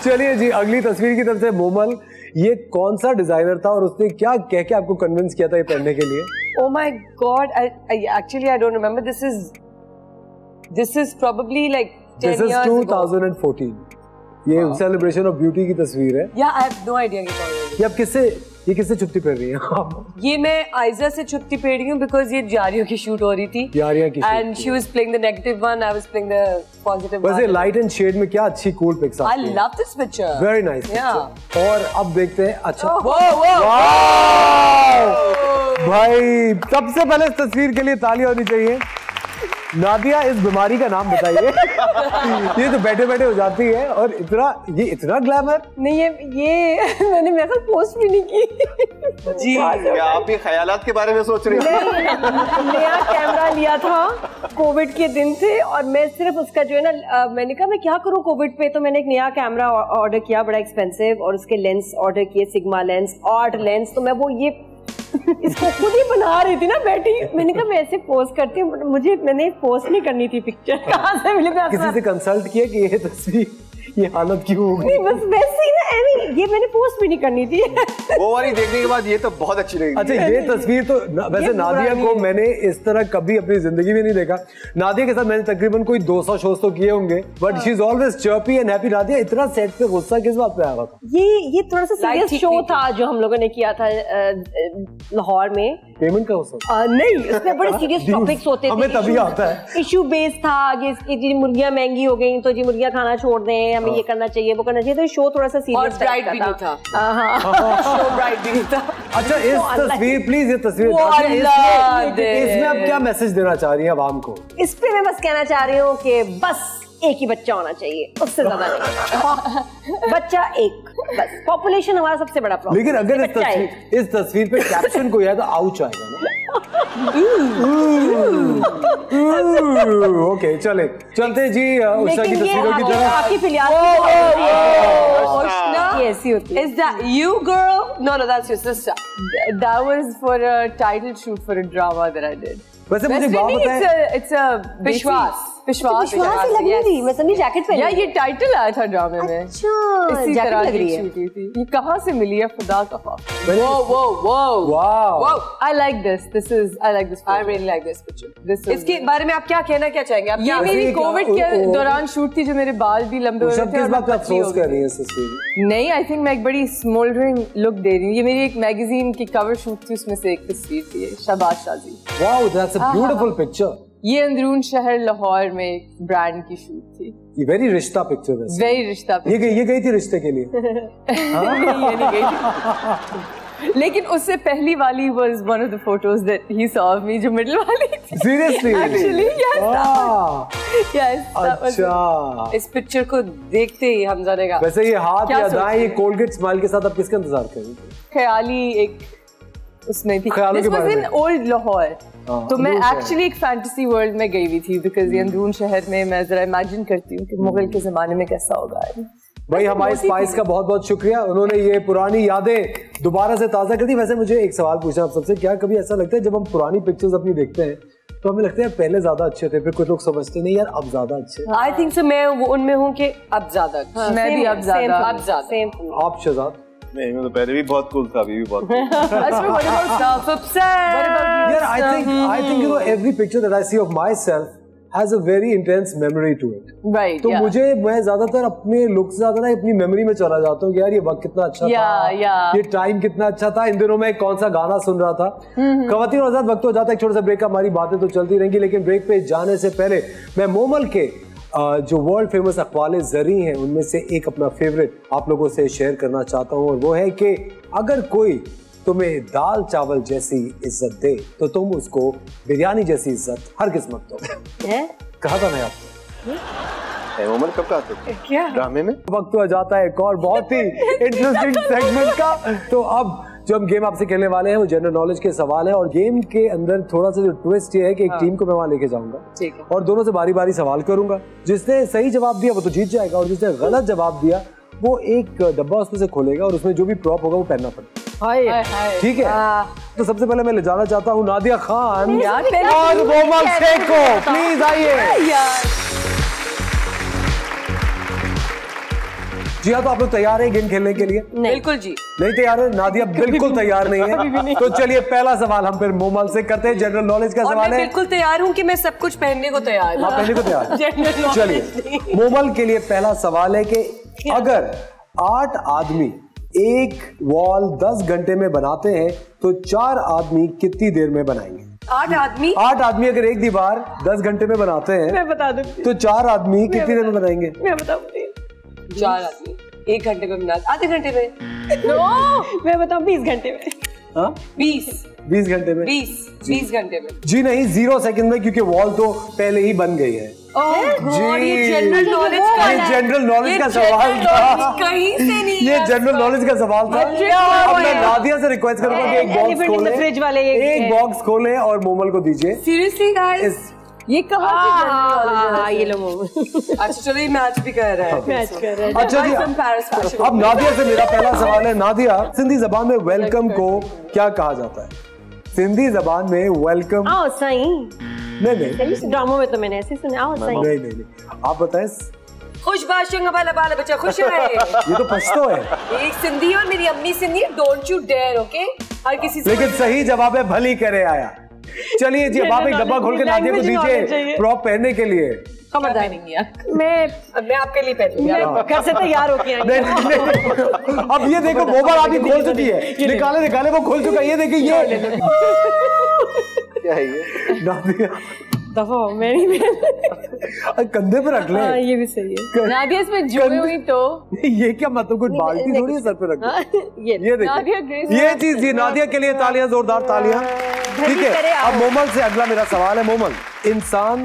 चलिए जी, अगली तस्वीर की तरफ से मोमल, ये कौन सा डिजाइनर था और उसने क्या कह के आपको कन्विंस किया था ये पहनने के लिए?
Oh my God! I don't remember. This is probably like 10 years ago.
2014. ये सेलिब्रेशन ऑफ ब्यूटी की तस्वीर है।
Yeah, I have no idea कि कौन है।
ये किससे छुट्टी पहन रही हैं आप?
ये मैं आयजा से छुट्टी पहन रही हूँ because ये जारियों की शूट हो रही थी।
जारियों की
And she was playing the negative one, I was playing the positive one.
वैसे लाइट एंड शेड में क्या अच्छी कूल पिक्स आती हैं।
I love this picture.
Very nice.
Yeah.
और अब देखते हैं। अच्छा,
Wow!
भाई सबसे पहले इस तस्वीर के लिए ताली होनी चाहिए। नादिया, इस बीमारी का नाम बताइए। ये तो बैठे बैठे हो जाती है और इतना ग्लैमर।
नहीं, ये मैंने मेरा पोस्ट भी नहीं की
जी। क्या आप भी ख्यालात के बारे में सोच रही हैं?
नया कैमरा लिया था, कोविड के दिन थे, और मैं सिर्फ उसका जो है ना, मैंने कहा मैं क्या करूं कोविड पे, तो मैंने एक नया कैमरा ऑर्डर किया, बड़ा एक्सपेंसिव, और उसके लेंस ऑर्डर किए, सिग्मा लेंस, आर्ट लेंस। तो मैं वो ये इसको खुद ही बना रही थी ना बैठी। मैंने कहा मैं ऐसे पोस्ट करती हूँ, मैंने पोस्ट नहीं करनी थी पिक्चर। कहाँ से मिले?
किसी से कंसल्ट किया कि ये तस्वीर ये हालत क्यों हो गई?
बस वैसे ही ना, ये मैंने पोस्ट भी नहीं करनी थी।
वो वाली देखने के बाद ये तो बहुत अच्छी लगी।
अच्छा ये तस्वीर तो वैसे नादिया को मैंने इस तरह कभी अपनी जिंदगी में नहीं देखा। नादिया के साथ मैंने तकरीबन कोई 200 शोज तो किए होंगे, but she is always chirpy and happy. Nadia इतना सेट पे गुस्सा किस बात पे आया था?
ये थोड़ा सा सीरियस शो था जो हम लोगों ने किया था लाहौर में।
पेमेंट का गुस्सा
नहीं, उसमें बड़े सीरियस टॉपिक्स होते थे।
हमें तभी आता है।
इशू बेस्ड था कि जी मुर्गियां महंगी हो गई तो जी मुर्गियां खाना छोड़ दें, हमें ये करना चाहिए वो करना चाहिए। तो शो थोड़ा सा सीरियस
और ब्राइट भी नहीं था।
शो ब्राइट भी नहीं था।
अच्छा इस तस्वीर प्लीज ये तस्वीर इसमें आप क्या मैसेज देना चाह रही हैं आवाम को?
इस पे मैं बस कहना चाह रही हूँ कि बस एक ही बच्चा होना चाहिए, उससे ज्यादा नहीं। बच्चा एक बस। पॉपुलेशन हमारा सबसे बड़ा प्रॉब्लम।
लेकिन अगर इस तस्वीर पे कैप्शन कोई है तो आउच आएगा ना। ओके चलते जी उषा की तस्वीरों की तरफ।
आपकी फिलहाल ऐसी होती है।
Is that you, girl? No, that's your sister.
That was for a title shoot for a drama that I did.
वैसे मुझे बात बताएं।
It's a विश्वास
ही लग रही थी। मैं समझी जैकेट पहनी।
या ये टाइटल आया था ड्रामे में।
अच्छा
इसी तरह लग रही है। ये कहाँ से मिली है खुदा का खौफ।
Wow
I like this. I like this.
I really like this picture. इसके
is-
बारे में आप क्या कहना क्या चाहेंगे? आप
ये मेरी कोविड के दौरान शूट थी जो मेरे बाल भी लंबे हो रहे थे।
किस बात पे अफसोस कर रही हैं इस तस्वीर में?
नहीं, आई थिंक मैं एक बड़ी स्मोल्डरिंग लुक दे रही हूँ। ये मेरी एक मैगजीन की कवर शूट थी, उसमें से एक तस्वीर थी, शाबाश Shaji.
Wow that's a beautiful picture.
ये अंदरून शहर लाहौर में एक ब्रांड की शूट थी।
ये वेरी रिश्ता पिक्चर है।
वेरी रिश्ता
ये गई थी रिश्ते के लिए।
नहीं, ये नहीं गई थी। लेकिन उससे पहली वाली was one of the photos that he saw of me, जो मिडिल वाली थी।
Seriously?
Actually, yes. Yes, that was it.
अच्छा
इस पिक्चर को देखते ही हमजा ने कहा
वैसे ये हाथ
क्या
या
सोच
दाएं ये कोलगेट स्माइल के साथ आप किसका इंतजार कर रही थी?
ख्याली एक उसमें थी।
ख्यालों
This
के
was
बारे
in
में।
old लाहौर। तो मैं
अंदरून शहर।
एक्चुअली एक फैंटेसी वर्ल्ड में गई हुई थी बिकॉज ये अंदरून शहर में मैं जरा इमेजिन करती हूँ कि मुगल के जमाने में कैसा होगा।
भाई हमारी स्पाइस का बहुत बहुत शुक्रिया, उन्होंने ये पुरानी यादें दोबारा से ताज़ा कर दी। वैसे मुझे एक सवाल पूछना आप सबसे, क्या कभी ऐसा लगता है जब हम पुरानी पिक्चर्स अपनी देखते हैं तो हमें लगता है पहले ज्यादा अच्छे थे, फिर कुछ लोग समझते नहीं यार अब ज्यादा अच्छे?
आई थिंक सो मैं उनमें हूँ कि अब ज्यादा
मैं भी अब ज्यादा
आप शहजाद?
नहीं मैं तो पहले भी बहुत कूल था, अभी भी बहुत cool।
यार I think you know every picture that I see of myself has a very intense memory to it.
Right,
तो मैं ज्यादातर अपने लुक से ज्यादा ना अपनी मेमोरी में चला जाता हूँ कि यार ये वक्त कितना अच्छा था, ये टाइम कितना अच्छा था, इन दिनों में कौन सा गाना सुन रहा था। खवातीन और हज़रात वक्त हो जाता है एक छोटा सा ब्रेक का, हमारी बातें तो चलती रहेंगी लेकिन ब्रेक पे जाने से पहले मैं मोमल के जो वर्ल्ड फेमस अखबार ज़री हैं उनमें से एक अपना फेवरेट आप लोगों से शेयर करना चाहता हूँ, और वो है कि अगर कोई तुम्हें दाल चावल जैसी इज्जत दे तो तुम उसको बिरयानी जैसी इज्जत हर किस्मत दो। कहा था मैं आपको
मोमल कब का था
क्या
ड्रामे में?
वक्त हो जाता है एक और बहुत ही इंटरेस्टिंग सेगमेंट का। तो अब जो हम गेम आपसे खेलने वाले हैं वो जनरल नॉलेज के सवाल है, और गेम के अंदर थोड़ा सा जो ट्विस्ट ये है कि एक टीम को मैं वहां लेके जाऊंगा और दोनों से बारी बारी सवाल करूंगा। जिसने सही जवाब दिया वो तो जीत जाएगा, और जिसने गलत जवाब दिया वो एक डब्बा उसमें से खोलेगा और उसमें जो भी प्रॉप होगा वो पहनना पड़ेगा। ठीक है, तो सबसे पहले मैं ले जाना चाहता हूँ नादिया खान और मोमल शेख को। प्लीज आइए। जी हाँ, तो आप लोग तैयार हैं गेम खेलने के लिए?
बिल्कुल जी।
नहीं तैयार है? नादिया बिल्कुल तैयार नहीं है। तो चलिए पहला सवाल हम फिर मोमल से करते हैं, जनरल नॉलेज का सवाल है।
बिल्कुल तैयार हूँ कि मैं सब कुछ पहनने को तैयार हूँ।
आप पहनने को तैयार? चलिए मोमल के लिए पहला सवाल है कि अगर 8 आदमी एक वॉल 10 घंटे में बनाते हैं तो 4 आदमी कितनी देर में बनाएंगे? 8 आदमी अगर एक दीवार 10 घंटे में बनाते हैं,
मैं बता दूंगी,
तो 4 आदमी कितनी देर में बनाएंगे?
मैं बताऊंगी।
4 आदमी 1 घंटे में बना, आधे घंटे में।
मैं बताऊं 20 घंटे में।
हाँ 20 घंटे में?
20 घंटे में
जी नहीं, 0 सेकंड में, क्योंकि वॉल तो पहले ही बन गई है।
ये जनरल नॉलेज का
ये जनरल नॉलेज का सवाल था,
कहीं से नहीं।
ये जनरल नॉलेज का सवाल था। अब मैं नादिया से रिक्वेस्ट करूंगा कि एक बॉक्स खोलें, एक बॉक्स खोलें और मोमल को दीजिए।
सीरियसली गाइस,
ये कहाँ से जनरल नॉलेज है?
ये लो मोमो।
अच्छा चलो ये मैच भी कर रहा है।
मैच कर रहा है।
अच्छा जी, अब नादिया से मेरा पहला सवाल है। नादिया, सिंधी जबान में वेलकम को क्या कहा जाता है? सिंधी जबान में वेलकम।
आओ सही।
नहीं
ड्रामों में तो मैंने ऐसे सुना। आओ सही।
नहीं, आप बताएं।
खुशबाशिंग वाला बाला बच्चा खुश है।
ये तो पछतो है।
एक सिंधी और मेरी अम्मी Sindhi, don't you dare, okay? हर किसी से।
लेकिन सही जवाब है भली करे आया। चलिए जी, अब आप एक डब्बा खोल के नादिया को दीजिए प्रॉप पहनने के लिए।
खबरदार नहीं यार, मैं आपके लिए पहनूंगी।
घर से तैयार होके आई।
नहीं। अब ये देखो, मोबाइल आपकी खोल चुकी है। निकाले वो खोल चुका है। ये देखिए, ये
क्या है ये?
नादिया
दफा मेरी
कंधे पे रख ले।
ये भी सही है।
नादिया इसमें जुड़ी हुई तो
ये क्या मतलब, कुछ बाल्टी थोड़ी है सर पे रख ले। ये
नादिया
देखिए, ये चीज जी नादिया के लिए तालियां, जोरदार तालियां। ठीक है, अब मोमल से अगला मेरा सवाल है। मोमल, इंसान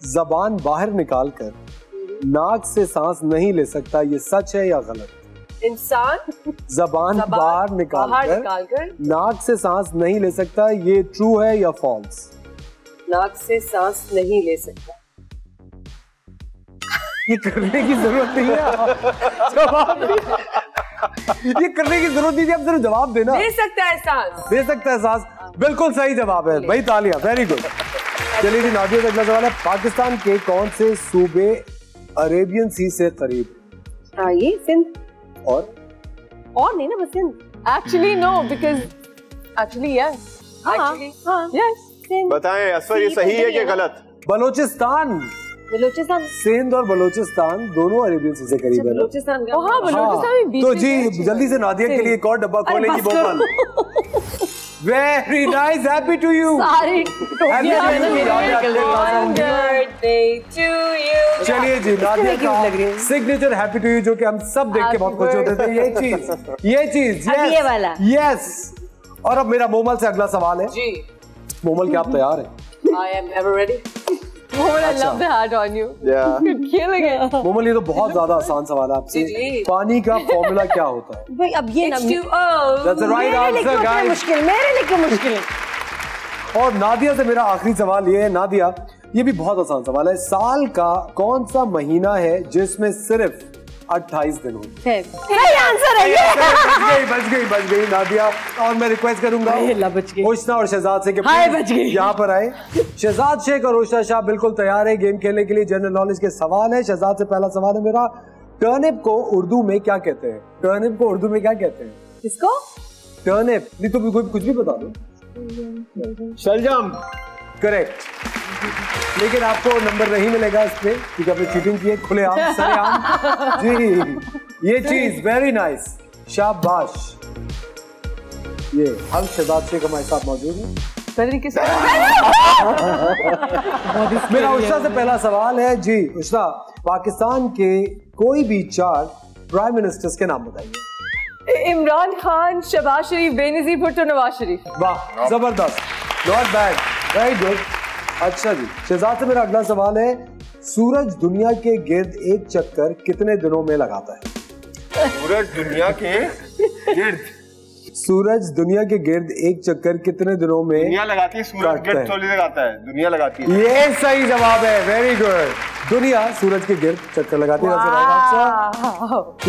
जबान बाहर निकालकर नाक से सांस नहीं ले सकता, ये सच है या गलत?
इंसान
जबान बाहर निकालकर नाक से सांस नहीं ले सकता, ये ट्रू है या फॉल्स?
नाक से सांस नहीं ले सकता।
ये करने की जरूरत नहीं है। जवाब ये करने की जरूरत नहीं है, अब सिर्फ जवाब देना।
दे सकता है सांस।
दे सकता है सांस, बिल्कुल सही जवाब है भाई, तालियां, वेरी गुड। चलिए जी, नादिया का अगला सवाल है। पाकिस्तान के कौन से सूबे अरेबियन सी से करीब?
ये सिंध।
और
नहीं ना, बस Sindh.
Actually no, because actually yes, yes.
बताएं असफर, ये सही है कि गलत?
बलोचिस्तान। सिंध और बलोचिस्तान दोनों अरेबियन सी से करीब है।
बलोचिस्तान का।
हाँ, बलोचिस्तान भी बीच
तो
में
जी
है।
जल्दी से नादिया के लिए एक और डब्बा खोलेगी Momal. Very nice, happy to you.
Sorry
चलिए जी, नादिया का सिग्नेचर हैप्पी टू यू, जो कि हम सब देख के बहुत खुश होते थे। ये चीज
ये वाला।
यस। और अब मेरा मोमल से अगला सवाल है जी। मोमल, क्या आप तैयार हैं?
I am ever ready.
Momal, I love the hat on you. You're killing it.
Momal, ये तो बहुत ज्यादा आसान सवाल है आपसे। पानी का फॉर्मूला क्या होता है?
भाई अब ये
H2O.
That's the right answer, guys.
मुश्किल, मेरे लिए क्यों मुश्किल?
और नादिया से मेरा आखिरी सवाल ये है। नादिया, ये भी बहुत आसान सवाल है। साल का कौन सा महीना है जिसमें सिर्फ 28 दिन होते हैं?
सही आंसर है ये।
बच गई नादिया। और मैं रिक्वेस्ट करूंगा उष्णा और शहजाद से कि यहाँ पर आए। शहजाद शेख और उष्णा शाह बिल्कुल तैयार है गेम खेलने के लिए। जनरल नॉलेज के सवाल है। शहजाद से पहला सवाल है मेरा। टर्निप को उर्दू में क्या कहते हैं? टर्निप को उर्दू में क्या कहते हैं?
किसको?
टर्निप। नहीं तो कुछ भी बता दो। शलजम। करेक्ट। लेकिन आपको नंबर नहीं मिलेगा इस पे, क्योंकि आपने चीटिंग की है खुलेआम सरेआम। जी, ये चीज वेरी नाइस, शाबाश। ये हम शहजाद शेख हमारे साथ मौजूद हैं। मेरा उष्णा से पहला सवाल है जी। उष्णा, पाकिस्तान के कोई भी 4 प्राइम मिनिस्टर्स के नाम बताइए।
इमरान खान, शहबाज शरीफ, बेनजीर भुट्टो, नवाज शरीफ।
वाह, जबरदस्त, नॉट बैड, वेरी गुड। अच्छा जी, शहजाद से मेरा अगला सवाल है। सूरज दुनिया के गिर्द एक चक्कर कितने दिनों में लगाता है?
सूरज दुनिया के गिर्द?
सूरज दुनिया के गिर्द एक चक्कर कितने दिनों में?
दुनिया लगाती है, सूरज गिर्द थोड़ी लगाता है, दुनिया लगाती है।
ये सही जवाब है, वेरी गुड। दुनिया सूरज के गिर्द चक्कर लगाती है। ये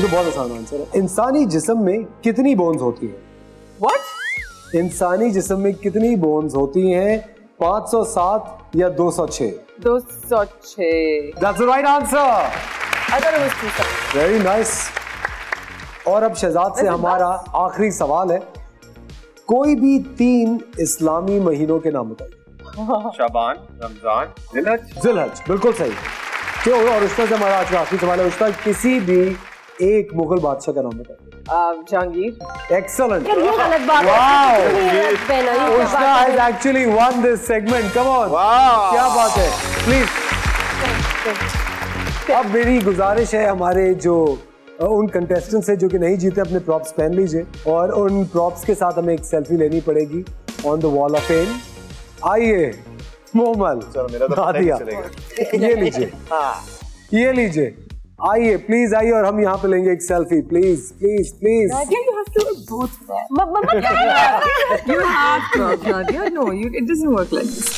तो बहुत आसान आंसर है। इंसानी जिस्म में कितनी बोन्स होती है?
What?
इंसानी जिस्म में कितनी बोन्स होती हैं? 507 या 206?
206।
That's the right answer.
I thought it was 206.
Very nice. और अब शहजाद से हमारा आखिरी सवाल है। कोई भी 3 इस्लामी महीनों के नाम बताइए।
शाबान, रमजान,
जिलहज। बिल्कुल सही। क्यों? और उस्ताद से हमारा आज का आखिरी सवाल है। उस्ताद, किसी भी एक मुगल बादशाह का नाम बताइए।
जहांगीर।
Excellent.
ये गलत बात है।
Wow. Ushna has actually won this segment. Come on.
Wow.
क्या बात है? Please. अब मेरी गुजारिश है हमारे जो उन कंटेस्टेंट से जो कि नहीं जीते, अपने प्रॉप्स पहन लीजिए और उन प्रॉप्स के साथ हमें एक सेल्फी लेनी पड़ेगी on the wall of fame. आइए मोमल, नादिया, ये लीजिए, ये लीजिए, आइए प्लीज आइए और हम यहाँ पे लेंगे एक selfie. Please please please.
Nadia, you have to do both. You have to, Nadia. No, it doesn't work like this.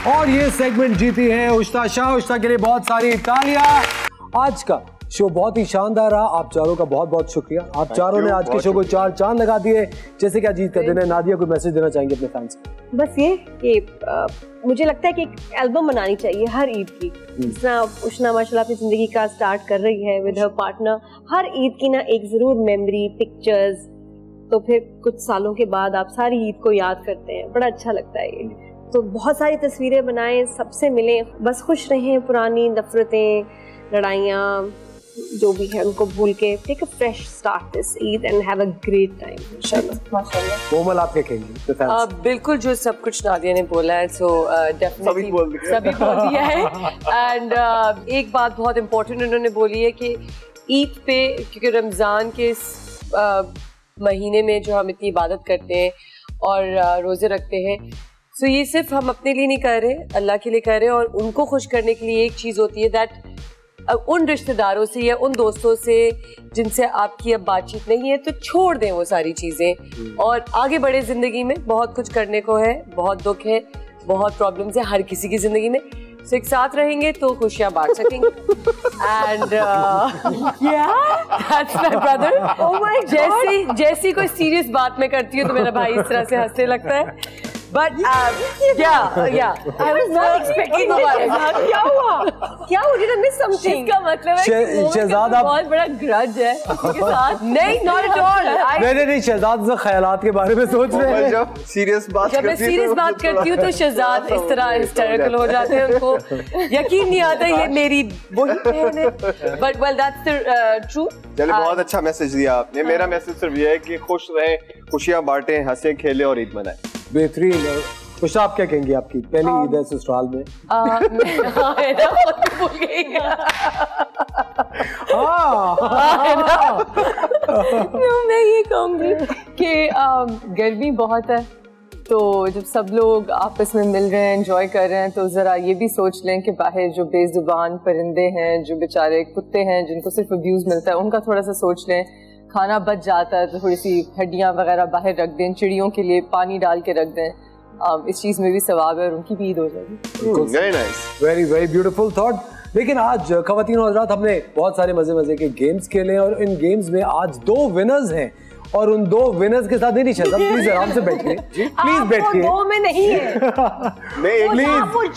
और ये सेगमेंट जीती है उष्ता शाह। उष्ता के लिए बहुत सारी तालियां। आज का शो बहुत ही शानदार रहा। आप चारों का बहुत बहुत शुक्रिया। आप चारों ने आज के शो को 4 चांद लगा दिए। जैसे कि आज ईद का दिन है, नादिया कोई मैसेज देना चाहेंगे अपने फैंस को?
बस ये कि मुझे लगता है कि एक एल्बम बनानी चाहिए हर ईद की। जिस तरह उष्ना माशाल्लाह अपनी जिंदगी का स्टार्ट कर रही है विद हर पार्टनर, हर ईद की ना एक जरूर मेमोरी पिक्चर्स, तो फिर कुछ सालों के बाद आप सारी ईद को याद करते हैं, बड़ा अच्छा लगता है ये। तो बहुत सारी तस्वीरें बनाएं, सबसे मिलें, बस खुश रहें, पुरानी नफरतें, लड़ाइयाँ जो भी है उनको भूल के take a fresh start this Eid and have a great time इंशाल्लाह।
कोमल आप क्या कहेंगे?
बिल्कुल जो सब कुछ नादिया ने बोला है, सो डेफिनेटली सभी बोल दिया है। एंड एक बात बहुत इम्पोर्टेंट उन्होंने बोली है कि ईद पे, क्योंकि रमज़ान के महीने में जो हम इतनी इबादत करते हैं और रोज़े रखते हैं, सो ये सिर्फ हम अपने लिए नहीं कर रहे, अल्लाह के लिए कर रहे हैं। और उनको खुश करने के लिए एक चीज़ होती है दैट उन रिश्तेदारों से या उन दोस्तों से जिनसे आपकी अब बातचीत नहीं है, तो छोड़ दें वो सारी चीज़ें और आगे बढ़े ज़िंदगी में। बहुत कुछ करने को है, बहुत दुख है, बहुत प्रॉब्लम्स है हर किसी की ज़िंदगी में। सो एक साथ रहेंगे तो खुशियाँ बांट सकेंगे। And that's my brother. Oh my God, जैसी कोई सीरियस बात मैं करती हूँ तो मेरा भाई इस तरह से हंसने लगता है। But yeah, I was not expecting that.
क्या हुआ? Did I miss something?
इसका मतलब है
शहजाद
बहुत बड़ा ग्रज है उसके साथ। नहीं, not at all.
नहीं, शहजाद से ख्यालात के बारे में सोच रहे हैं।
जब सीरियस बात
करती हूँ तो शहजाद इस तरह हिस्टेरिकल हो जाते हैं, उनको यकीन नहीं आता ये मेरी वही बहन है। But well, that's the truth.
चलिए, बहुत अच्छा मैसेज दिया आपने। मेरा मैसेज सिर्फ ये है कि खुश रहें, खुशियाँ बांटें, हंसे खेले और ईद मनाएं।
बेहतरीन। खुश आप क्या कहेंगी? आपकी पहली ईद है ससुराल में।
मैं ये कहूँगी कि गर्मी बहुत है, तो जब सब लोग आपस में मिल रहे हैं, एंजॉय कर रहे हैं, तो ज़रा ये भी सोच लें कि बाहर जो बेज़ुबान परिंदे हैं, जो बेचारे कुत्ते हैं जिनको सिर्फ अब्यूज़ मिलता है, उनका थोड़ा सा सोच लें। खाना बच जाता है तो थोड़ी सी हड्डियाँ वगैरह बाहर रख दें, चिड़ियों के लिए पानी डाल के रख दें। इस चीज़ में भी सवाब है और उनकी भी ईद हो जाएगी।
Very nice,
very very beautiful thought. लेकिन आज ख़वातीन और हज़रात, हमने बहुत सारे मज़े के गेम्स खेले और इन गेम्स में आज 2 विनर्स हैं और उन 2 विनर्स के साथ नहीं शहजाद, प्लीज आराम से बैठिए, प्लीज बैठिए।
2 में नहीं है,
नहीं,
प्लीज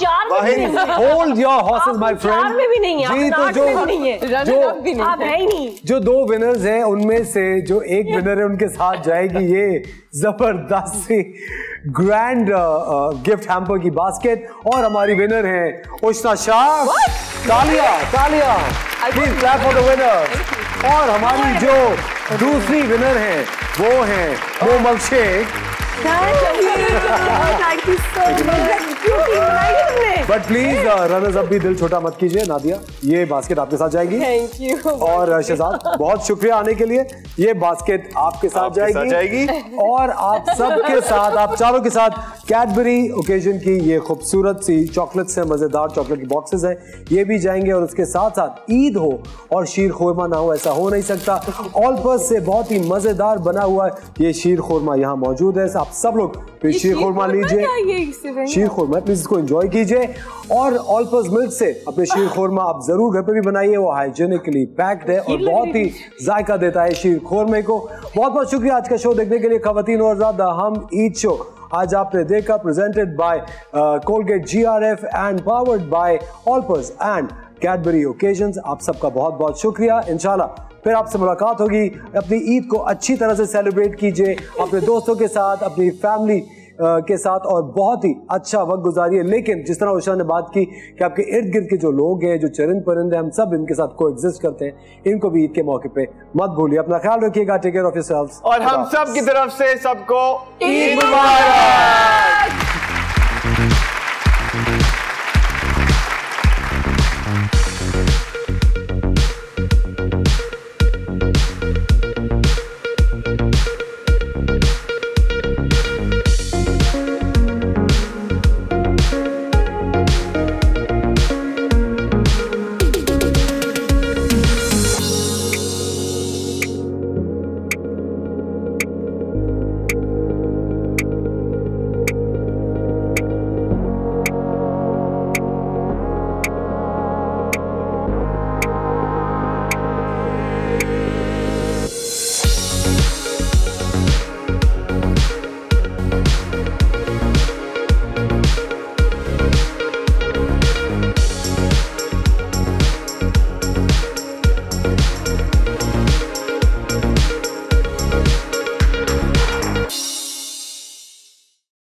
4 में नहीं है।
Hold your horses my friend.
4 में भी नहीं है,
जी, तो
आप नहीं है, आप है ही नहीं।
जो 2 विनर्स हैं उनमें से जो एक विनर है उनके साथ जाएगी ये जबरदस्त सी ग्रैंड गिफ्ट हैम्पर की बास्केट और हमारी विनर है उष्ना शाह। तालियां please clap for the winner. और हमारी जो दूसरी विनर है वो है Momal Sheikh.
Thank you so much.
But please runners up भी दिल छोटा मत कीजिए। नादिया, ये बास्केट आपके साथ जाएगी।
Thank you.
और शहजाद, बहुत शुक्रिया आने के लिए। ये बास्केट आपके साथ जाएगी और आप सबके साथ, आप चारों के साथ कैडबरी ओकेजन की ये खूबसूरत सी चॉकलेट्स हैं, मजेदार चॉकलेट की बॉक्सेस हैं, ये भी जाएंगे। और उसके साथ साथ ईद हो और शीर खोरमा ना हो, ऐसा हो नहीं सकता। ऑलपर्स से बहुत ही मजेदार बना हुआ ये शीर खोरमा यहाँ मौजूद है। आप सब लोग शीर खोरमा लीजिए, शीर खोरमा प्लीज इसको एंजॉय कीजिए। और ऑलपर्स मिल्क से अपने शीर खोरमा आप जरूर घर पे भी बनाइए, वो हाइजीनिकली पैक्ड है और बहुत ही जायका देता है शीर खोरमे को। बहुत बहुत शुक्रिया आज का शो देखने के लिए। ख़वातीन और हज़रात, हम ईद शो आज आपने देखा, presented by Colgate GRF and powered by Olpers and Cadbury occasions. आप सबका बहुत बहुत शुक्रिया। इंशाल्लाह फिर आपसे मुलाकात होगी। अपनी ईद को अच्छी तरह से सेलिब्रेट कीजिए, अपने दोस्तों के साथ, अपनी फैमिली के साथ, और बहुत ही अच्छा वक्त गुजारिए। लेकिन जिस तरह उषा ने बात की कि आपके इर्द गिर्द के जो लोग हैं, जो चरिंद परिंदे, हम सब इनके साथ कोएग्जिस्ट करते हैं, इनको भी ईद के मौके पे मत भूलिए। अपना ख्याल रखिएगा। Take care of yourselves.
और हम सब की तरफ से सबको ईद मुबारक।